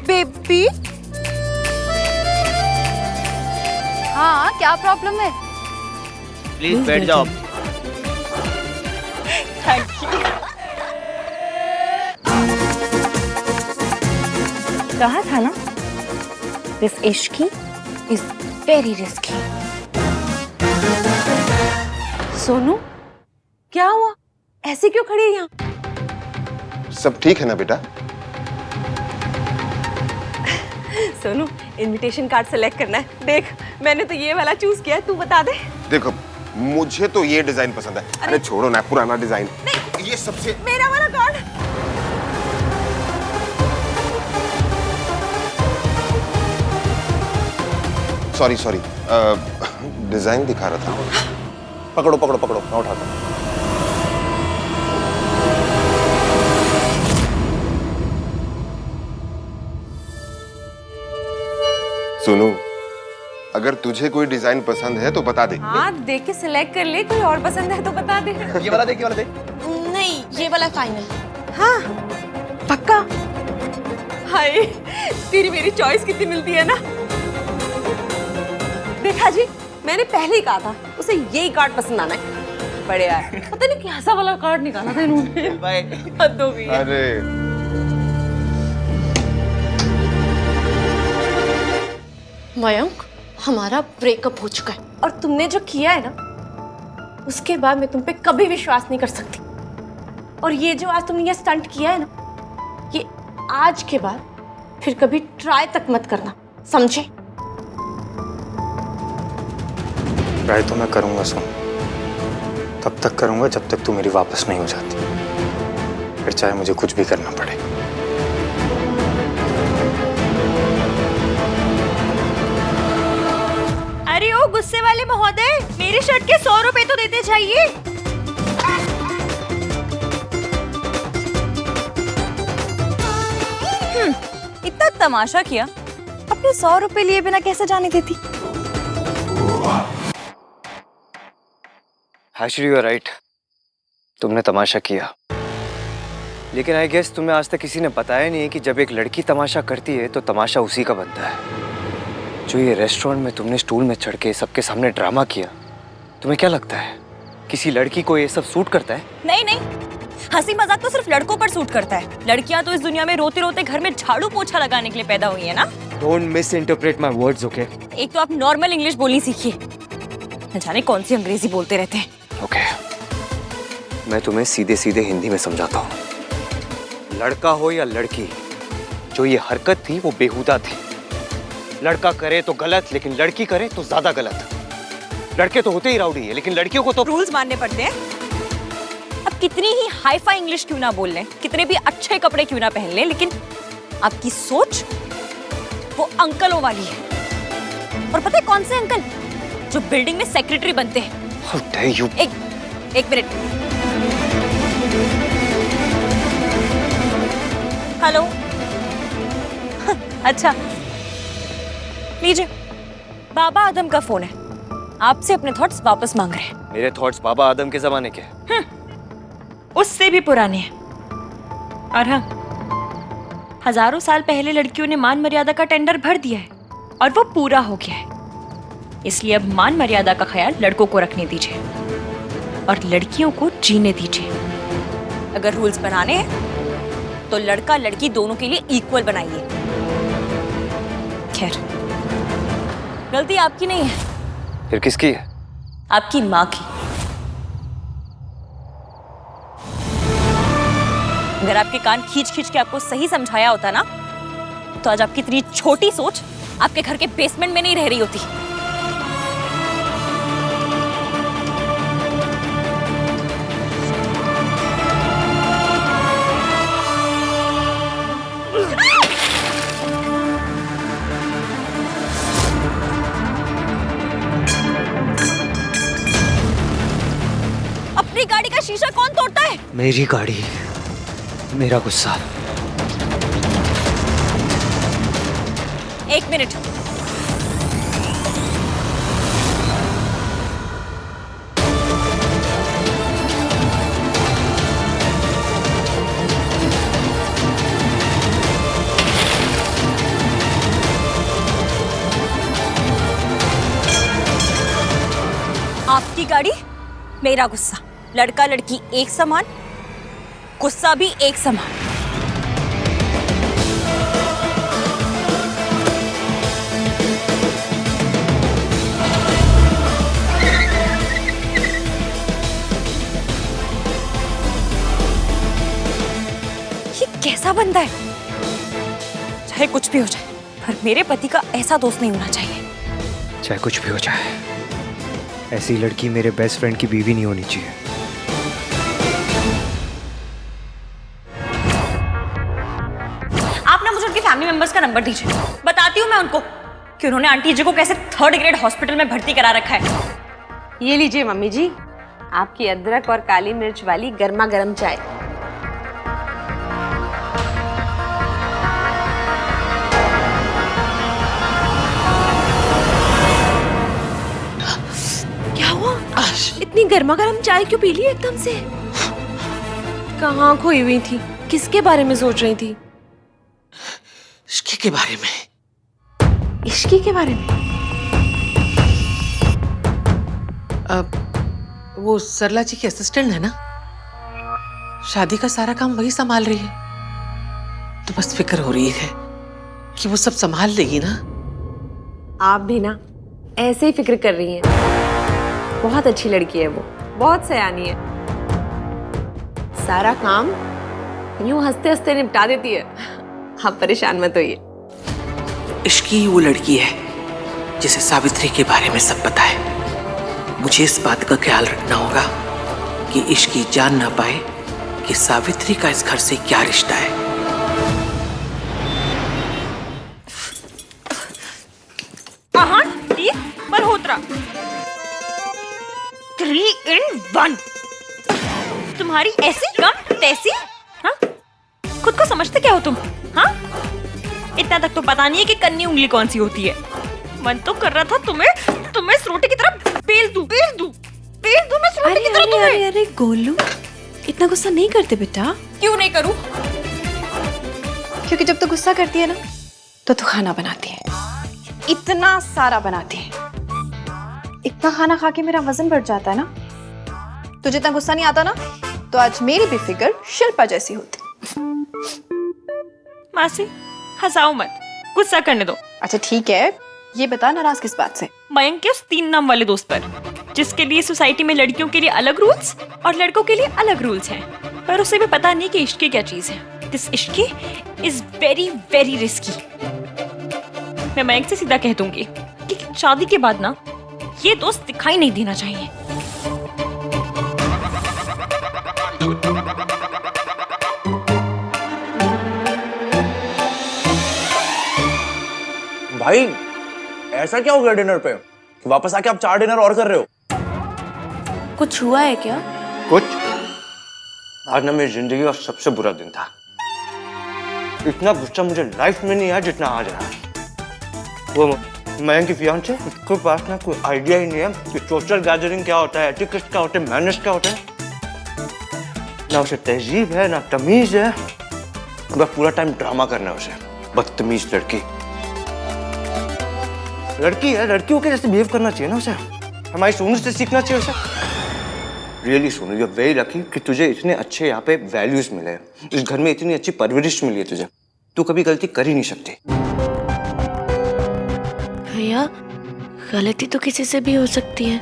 बेबी? हाँ, क्या प्रॉब्लम है? प्लीज बैठ जाओ। Thank you. कहा था ना, this Ishki is very risky. Sonu, क्या हुआ? ऐसे क्यों खड़ी है यहाँ? सब ठीक है ना बेटा? सोनू, इनविटेशन कार्ड सेलेक्ट करना है। देख, मैंने तो ये वाला चूज किया है, तू बता दे। देखो, मुझे तो ये डिजाइन पसंद है। अरे छोड़ो ना, पुराना डिजाइन। ये सबसे मेरा वाला कार्ड। सॉरी डिजाइन दिखा रहा था। पकड़ो मैं उठाता हूँ। सुनो, अगर तुझे कोई डिजाइन पसंद है तो बता दे। हाँ, देख के सिलेक्ट कर ले, कोई और पसंद है तो बता दे। ये वाला देख, ये वाला देख। नहीं, ये वाला फाइनल। हाँ, पक्का। हाय, तेरी मेरी चॉइस कितनी मिलती है ना। देखा जी, मैंने पहले ही कहा था उसे यही कार्ड पसंद आना है। बढ़िया है। पता नहीं कैसा वाला कार्ड निकाला था इन्होंने। बाय। अरे मयंक, हमारा ब्रेकअप हो चुका है और तुमने जो किया है ना, उसके बाद मैं तुम पे कभी विश्वास नहीं कर सकती। और ये जो आज तुमने ये स्टंट किया है ना, ये आज के बाद फिर कभी ट्राई तक मत करना, समझे? ट्राई तो मैं करूंगा सुन, तब तक करूंगा जब तक तू मेरी वापस नहीं हो जाती, फिर चाहे मुझे कुछ भी करना पड़े। अरे ओ गुस्से वाले महोदय, मेरी शर्ट के 100 रुपए तो देते जाइए। इतना तमाशा किया, अपने 100 रुपए लिए बिना कैसे जाने देती। एक्चुअली यू आर राइट, तुमने तमाशा किया, लेकिन आई गेस तुम्हें आज तक किसी ने बताया नहीं है कि जब एक लड़की तमाशा करती है तो तमाशा उसी का बनता है। जो ये रेस्टोरेंट में तुमने स्टूल में चढ़ के सबके सामने ड्रामा किया, तुम्हें क्या लगता है किसी लड़की को ये सब सूट करता है? नहीं नहीं, हंसी मजाक तो सिर्फ लड़कों पर सूट करता है। लड़कियां तो इस दुनिया में रोते रोते घर में झाड़ू पोछा लगाने के लिए पैदा हुई है ना। Don't miss interpret my words, okay? एक तो आप नॉर्मल इंग्लिश बोलनी सीखिए, न जाने कौन सी अंग्रेजी बोलते रहते हैं। ओके, मैं तुम्हें सीधे सीधे हिंदी में समझाता हूँ। लड़का हो या लड़की, जो ये हरकत थी वो बेहुदा थी। लड़का करे तो गलत, लेकिन लड़की करे तो ज्यादा गलत। लड़के तो होते ही राउडी है, लेकिन लड़कियों को तो रूल्स मानने पड़ते हैं। अब कितनी ही हाई फाई इंग्लिश क्यों ना बोल लें, कितने भी अच्छे कपड़े क्यों ना पहन लें, लेकिन आपकी सोच वो अंकलों वाली है। और पता है कौन से अंकल? जो बिल्डिंग में सेक्रेटरी बनते हैं। How dare you? एक मिनट। हेलो। अच्छा, लीजिए, बाबा आदम का फोन है, आपसे अपने थॉट्स वापस मांग रहे हैं। मेरे थॉट्स बाबा आदम के जमाने के? उससे भी पुराने हैं। और हाँ, हजारों साल पहले लड़कियों ने मान मर्यादा का टेंडर भर दिया है और वो पूरा हो गया है। इसलिए अब मान मर्यादा का ख्याल लड़कों को रखने दीजिए और लड़कियों को जीने दीजिए। अगर रूल्स बनाने हैं तो लड़का लड़की दोनों के लिए इक्वल बनाइए। खैर, गलती आपकी नहीं है। फिर किसकी है? आपकी माँ की। अगर आपके कान खींच खींच के आपको सही समझाया होता ना, तो आज आपकी इतनी छोटी सोच आपके घर के बेसमेंट में नहीं रह रही होती। अपनी गाड़ी का शीशा कौन तोड़ता है? मेरी गाड़ी, मेरा गुस्सा। एक मिनट। आपकी गाड़ी, मेरा गुस्सा। लड़का लड़की एक समान, गुस्सा भी एक समान। ये कैसा बंदा है? चाहे कुछ भी हो जाए, पर मेरे पति का ऐसा दोस्त नहीं होना चाहिए। चाहे कुछ भी हो जाए, ऐसी लड़की मेरे बेस्ट फ्रेंड की बीवी नहीं होनी चाहिए। आप ना मुझे उनके फैमिली मेंबर्स का नंबर दीजिए, बताती हूँ मैं उनको कि उन्होंने आंटी जी को कैसे 3rd ग्रेड हॉस्पिटल में भर्ती करा रखा है। ये लीजिए मम्मी जी, आपकी अदरक और काली मिर्च वाली गर्मा गर्म चाय। इतनी गर्मा गर्म चाय क्यों पी ली एकदम से? कहाँ खोई हुई थी? किसके बारे में सोच रही थी? इश्की के बारे में। इश्की के बारे में? वो सरला जी की असिस्टेंट है ना, शादी का सारा काम वही संभाल रही है, तो बस फिक्र हो रही है कि वो सब संभाल लेगी ना। आप भी ना ऐसे ही फिक्र कर रही हैं। बहुत अच्छी लड़की है वो, बहुत सयानी है, सारा काम यूं हंसते हंसते निपटा देती है। आप परेशान मत होइए। इश्की वो लड़की है जिसे सावित्री के बारे में सब पता है। मुझे इस बात का ख्याल रखना होगा कि इश्की जान ना पाए कि सावित्री का इस घर से क्या रिश्ता है। मल्होत्रा 3 in 1। तुम्हारी ऐसी कम तैसी, हाँ? खुद को समझते क्या हो तुम? हाँ? इतना तक तो पता नहीं है कि कन्नी उंगली कौन सी होती है। मन तो कर रहा था तुम्हें इस रोटी की तरह बेल दूं मैं इस रोटी की तरह तुम्हें। अरे गोलू, इतना गुस्सा नहीं करते बेटा। क्यों नहीं करूं? क्योंकि जब तू गुस्सा करती है ना तो तू खाना बनाती है, इतना सारा बनाती है। इतना खाना खा के मेरा वजन बढ़ जाता है ना। तुझे इतना गुस्सा नहीं आता ना तो आज मेरी भी फिगर शिल्पा जैसी होती। मासी हंसाओ मत, गुस्सा करने दो। अच्छा ठीक है, ये बता नाराज किस बात से? मयंक के उस 3 नाम वाले दोस्त पर, जिसके लिए सोसाइटी में लड़कियों के लिए अलग रूल्स और लड़कों के लिए अलग रूल्स हैं, पर उसे भी पता नहीं कि इश्क क्या चीज है। दिस इश्क इज वेरी वेरी रिस्की। मैं मयंक से सीधा कह दूंगी कि शादी के बाद ना ये दोस्त दिखाई नहीं देना चाहिए। भाई ऐसा क्या हो गया डिनर पे कि वापस आके आप 4 डिनर और कर रहे हो? कुछ हुआ है क्या? कुछ? आज ना मेरी जिंदगी का सबसे बुरा दिन था। इतना गुस्सा मुझे लाइफ में नहीं आया जितना आज आया। वो मयंक की फियांसे, उसके पास ना कोई आइडिया ही नहीं है कि सोशल गैदरिंग क्या होता है, एटिकेट क्या होता है, मैनर्स क्या होता है। ना उसे तहजीब है ना तमीज है, बस पूरा टाइम ड्रामा करना है उसे। बदतमीज लड़की है, लड़कियों के जैसे बिहेव करना चाहिए ना उसे। हमारी सोनू से सीखना चाहिए उसे। Really Sonu, you are very lucky कि तुझे इतने अच्छे यहाँ पे वैल्यूज मिले हैं, इस घर में इतनी अच्छी परवरिश मिली है तुझे। तू कभी गलती कर ही नहीं सकती। भैया गलती तो किसी से भी हो सकती है,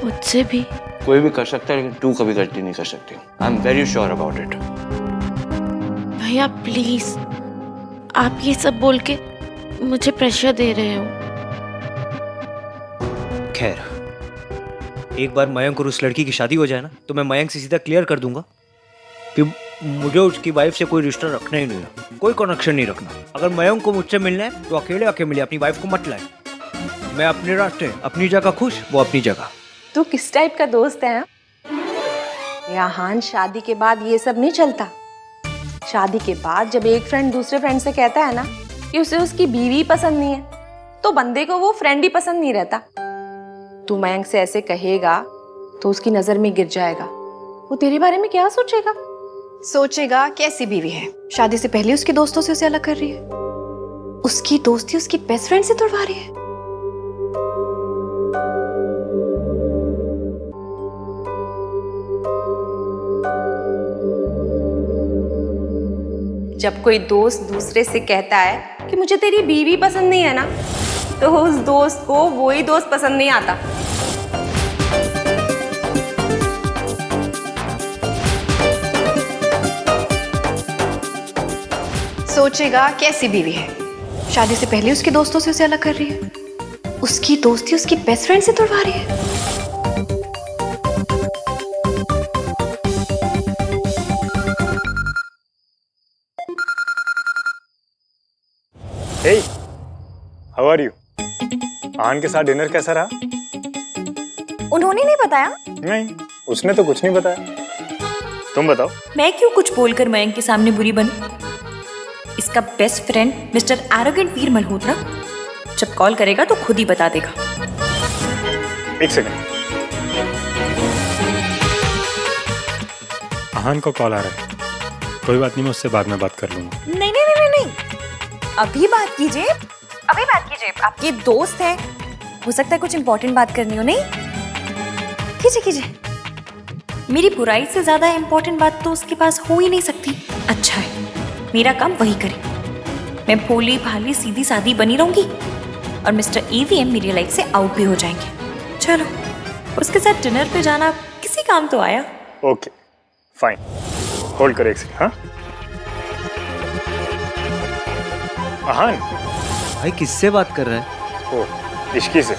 मुझसे भी। कोई भी कर सकता है लेकिन तू कभी गलती नहीं कर सकती। I am very sure about it. भैया प्लीज, आप ये सब बोल के मुझे प्रेशर दे रहे हो। खैर, एक बार मयंक और उस लड़की की शादी हो जाए ना तो मैं मयंक से सीधा क्लियर कर दूंगा कि मुझे उसकी वाइफ से कोई रिश्ता रखना ही नहीं है, कोई कनेक्शन नहीं रखना। अगर मयंक को मुझसे मिलना है तो अकेले आके मिले, अपनी वाइफ को मत लाए। मैं अपने रास्ते, अपनी जगह खुश, वो अपनी जगह। तू किस टाइप का दोस्त है? यहाँ शादी के बाद ये सब नहीं चलता। शादी के बाद जब एक फ्रेंड दूसरे फ्रेंड से कहता है ना कि उसे उसकी बीवी पसंद नहीं है, तो बंदे को वो फ्रेंड ही पसंद नहीं रहता। तू मयंक से ऐसे कहेगा तो उसकी नजर में गिर जाएगा। वो तेरे बारे में क्या सोचेगा? सोचेगा कैसी बीवी है, शादी से पहले उसके दोस्तों से उसे अलग कर रही है, उसकी दोस्ती उसकी बेस्ट फ्रेंड से तोड़वा रही है। जब कोई दोस्त दूसरे से कहता है कि मुझे तेरी बीवी पसंद नहीं है ना, तो उस दोस्त को वही दोस्त पसंद नहीं आता। सोचेगा कैसी बीवी है, शादी से पहले उसके दोस्तों से उसे अलग कर रही है, उसकी दोस्ती उसकी बेस्ट फ्रेंड से तोड़वा रही है। Hey, how are you? आन के साथ डिनर कैसा रहा? उन्होंने नहीं बताया? नहीं, उसने तो कुछ नहीं बताया। तुम बताओ। मैं क्यों कुछ बोलकर मयंक के सामने बुरी बनूं? इसका बेस्ट फ्रेंड मिस्टर एरोगेंट वीर मल्होत्रा जब कॉल करेगा तो खुद ही बता देगा। एक सेकंड। अहान को कॉल आ रहा है, कोई बात नहीं, मैं उससे बाद में बात कर लूंगा। नहीं नहीं नहीं नहीं नहीं, अभी बात कीजिए, अभी बात कीजिए। आपके दोस्त हैं, हो सकता है कुछ इंपॉर्टेंट बात करनी हो। नहीं, कीजिए कीजिए। मेरी बुराई से ज्यादा इंपॉर्टेंट बात तो उसके पास हो ही नहीं सकती। अच्छा है, मेरा काम वही करे। मैं भोली भाली सीधी सादी बनी रहूंगी और मिस्टर ईवीएम मेरी लाइफ से आउट भी हो जाएंगे। चलो, उसके साथ डिनर पे जाना किसी काम तो आया। ओके फाइन, होल्ड कर एक सेकंड। हाँ अहान भाई किससे बात कर रहा है? ओ इश्की से,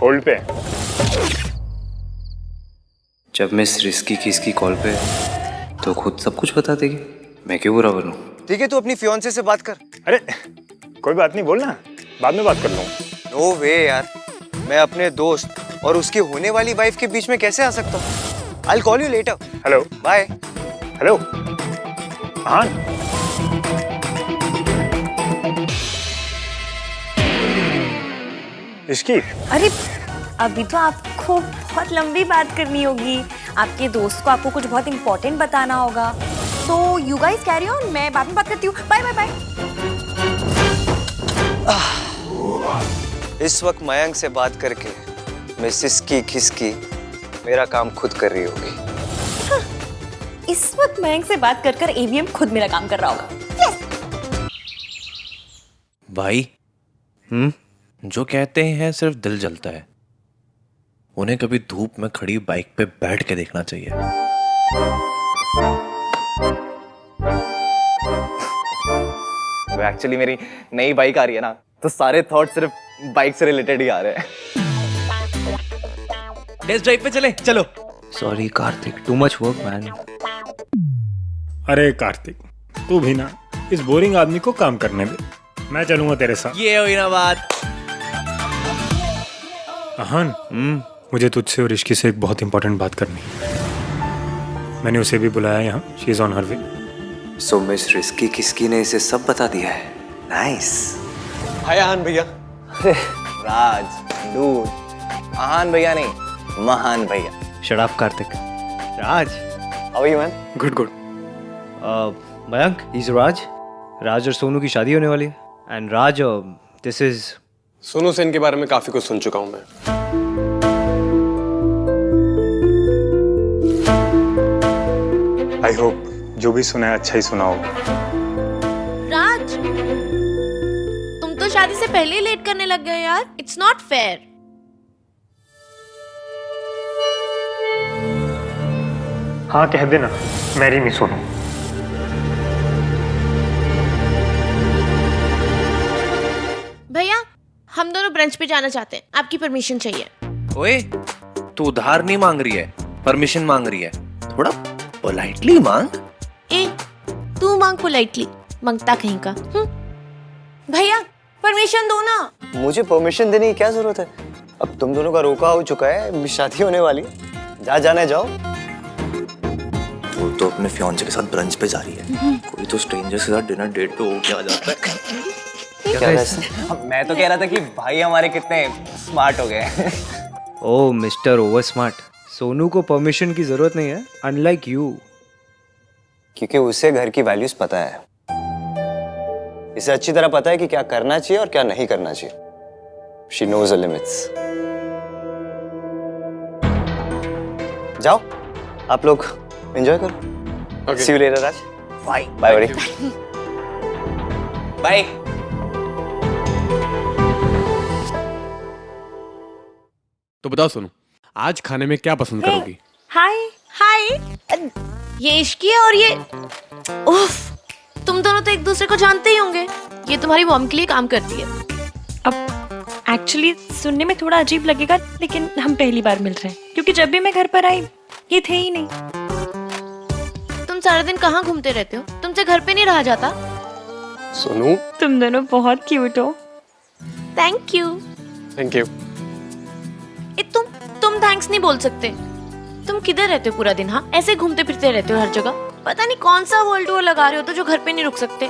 होल्ड पे। जब मिस रिस्की की इसकी कॉल पे तो खुद सब कुछ बता देगी, मैं क्यों बुरा बनूं? ठीक है, तू अपनी फियांसे से बात कर। अरे कोई बात नहीं, बोलना, बाद में बात कर लूंगा। नो वे यार, मैं अपने दोस्त और उसकी होने वाली वाइफ के बीच में कैसे आ सकता हूँ? I'll call you later. Hello bye. Hello Ahaan, Ishki. अरे अभी तो आपको बहुत लंबी बात करनी होगी। आपके दोस्त को आपको कुछ बहुत इंपॉर्टेंट बताना होगा। तो यू गाइस कैरी ऑन, मैं बाद में बात करती हूँ। Bye bye bye. इस वक्त मयंक से बात करके मैं सिसकी खिसकी मेरा काम खुद कर रही होगी। हाँ, इस वक्त मयंक से बात कर एवीएम खुद मेरा काम कर रहा होगा। भाई जो कहते हैं सिर्फ दिल जलता है, उन्हें कभी धूप में खड़ी बाइक पे बैठ के देखना चाहिए। एक्चुअली मेरी नई बाइक आ रही है ना, तो सारे थॉट सिर्फ बाइक से रिलेटेड ही आ रहे हैं। टेस्ट ड्राइव पे चले, चलो। Sorry Kartik, too much work man. अरे कार्तिक, तू भी ना इस बोरिंग आदमी को काम करने दे, मैं चलूंगा तेरे साथ। ये हुई ना बात। अहान, मुझे तुझसे और इश्की से एक बहुत इंपॉर्टेंट बात करनी है। मैंने उसे भी बुलाया यहाँ, she is on her way. So miss risky किसकी ने इसे सब बता दिया है। नाइस। हाय अहान भैया। राज डूड, अहान भैया नहीं, महान भैया। Shut up Kartik. Raj, how are you man? Good good. Mayank, is Raj. Raj और सोनू की शादी होने वाली है। And Raj, this is Sonu Sen के बारे में काफी कुछ सुन चुका हूं मैं। आई होप जो भी सुना है अच्छा ही सुना होगा। राज, तुम तो शादी से पहले ही लेट करने लग गए यार। It's not fair. हाँ कह देना, मेरी नहीं सुनो। भैया, हम दोनों ब्रंच पे जाना चाहते हैं, आपकी परमिशन चाहिए। ओए, तू उधार नहीं मांग रही है, परमिशन मांग रही है। थोड़ा पोलाइटली मांग। ए, तू मांग पोलाइटली, मंगता कहीं का। भैया परमिशन दो ना। मुझे परमिशन देने की क्या जरूरत है? अब तुम दोनों का रोका हो चुका है, शादी होने वाली। जा जाना है, जाओ। वो तो अपने फियांसे के साथ ब्रंच पे जा रही है, कोई तो स्ट्रेंजर के साथ डिनर डेट पे हो क्या जाता है। क्या वैसे? मैं तो कह रहा था कि भाई हमारे कितने स्मार्ट हो गए। ओ मिस्टर ओवर स्मार्ट, सोनू को परमिशन की जरूरत नहीं है, अनलाइक यू। क्योंकि उसे घर की वैल्यूज पता है। इसे अच्छी तरह पता है कि क्या करना चाहिए और क्या नहीं करना चाहिए। She knows the limits. जाओ, आप लोग एंजॉय करो। See you later, Raj. Bye bye बड़ी। बाय। तो बताओ सोनू, आज खाने में क्या पसंद करोगी? हाय हाय, ये इश्की है और ये उफ, तुम दोनों तो एक दूसरे को जानते ही होंगे। ये तुम्हारी मॉम के लिए काम करती है। अब एक्चुअली सुनने में थोड़ा अजीब लगेगा, लेकिन हम पहली बार मिल रहे हैं, क्योंकि जब भी मैं घर पर आई ये थे ही नहीं। तुम सारा दिन कहाँ घूमते रहते हो? तुमसे घर पे नहीं रहा जाता? सोनू, तुम दोनों बहुत क्यूट हो। Thank you. Thank you. तुम थैंक्स नहीं बोल सकते। तुम किधर रहते हो पूरा दिन? हाँ, ऐसे घूमते फिरते रहते हो हर जगह। पता नहीं कौन सा वर्ल्ड टूर लगा रहे हो तो जो घर पे नहीं रुक सकते।